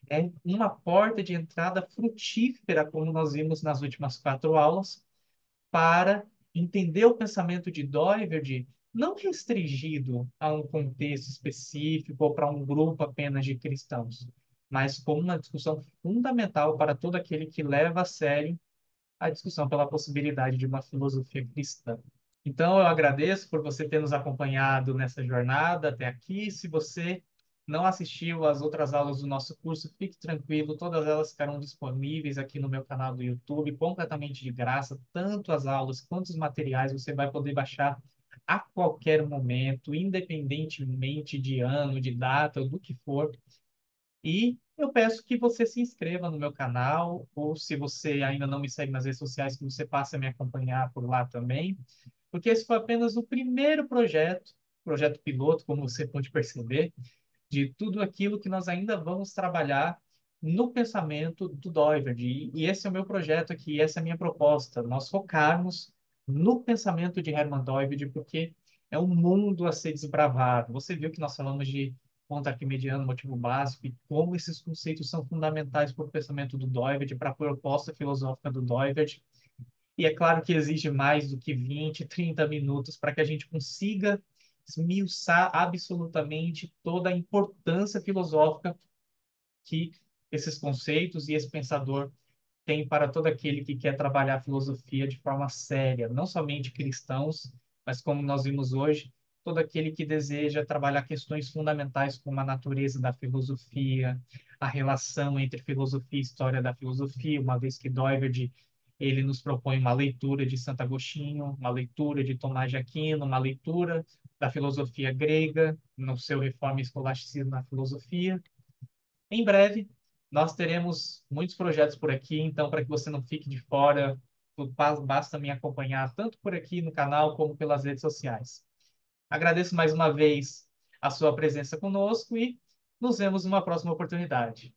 é uma porta de entrada frutífera, como nós vimos nas últimas 4 aulas, para entender o pensamento de Doiverd, não restringido a um contexto específico ou para um grupo apenas de cristãos, mas como uma discussão fundamental para todo aquele que leva a sério a discussão pela possibilidade de uma filosofia cristã. Então, eu agradeço por você ter nos acompanhado nessa jornada até aqui. Se você não assistiu às outras aulas do nosso curso, fique tranquilo, todas elas ficarão disponíveis aqui no meu canal do YouTube, completamente de graça, tanto as aulas quanto os materiais você vai poder baixar a qualquer momento, independentemente de ano, de data, ou do que for. E eu peço que você se inscreva no meu canal, ou se você ainda não me segue nas redes sociais, que você passe a me acompanhar por lá também, porque esse foi apenas o primeiro projeto piloto, como você pode perceber, de tudo aquilo que nós ainda vamos trabalhar no pensamento do Doiverd. E esse é o meu projeto aqui, essa é a minha proposta, nós focarmos no pensamento de Hermann Doiverd, porque é um mundo a ser desbravado. Você viu que nós falamos de ponto arquimediano, motivo básico, e como esses conceitos são fundamentais para o pensamento do Doiverd, para a proposta filosófica do Doiverd. E é claro que exige mais do que 20, 30 minutos para que a gente consiga esmiuçar absolutamente toda a importância filosófica que esses conceitos e esse pensador tem para todo aquele que quer trabalhar a filosofia de forma séria, não somente cristãos, mas como nós vimos hoje, todo aquele que deseja trabalhar questões fundamentais como a natureza da filosofia, a relação entre filosofia e história da filosofia, uma vez que Doiverd ele nos propõe uma leitura de Santo Agostinho, uma leitura de Tomás de Aquino, uma leitura da filosofia grega, no seu Reforma e Escolasticismo na filosofia. Em breve, nós teremos muitos projetos por aqui, então, para que você não fique de fora, basta me acompanhar tanto por aqui no canal como pelas redes sociais. Agradeço mais uma vez a sua presença conosco e nos vemos numa próxima oportunidade.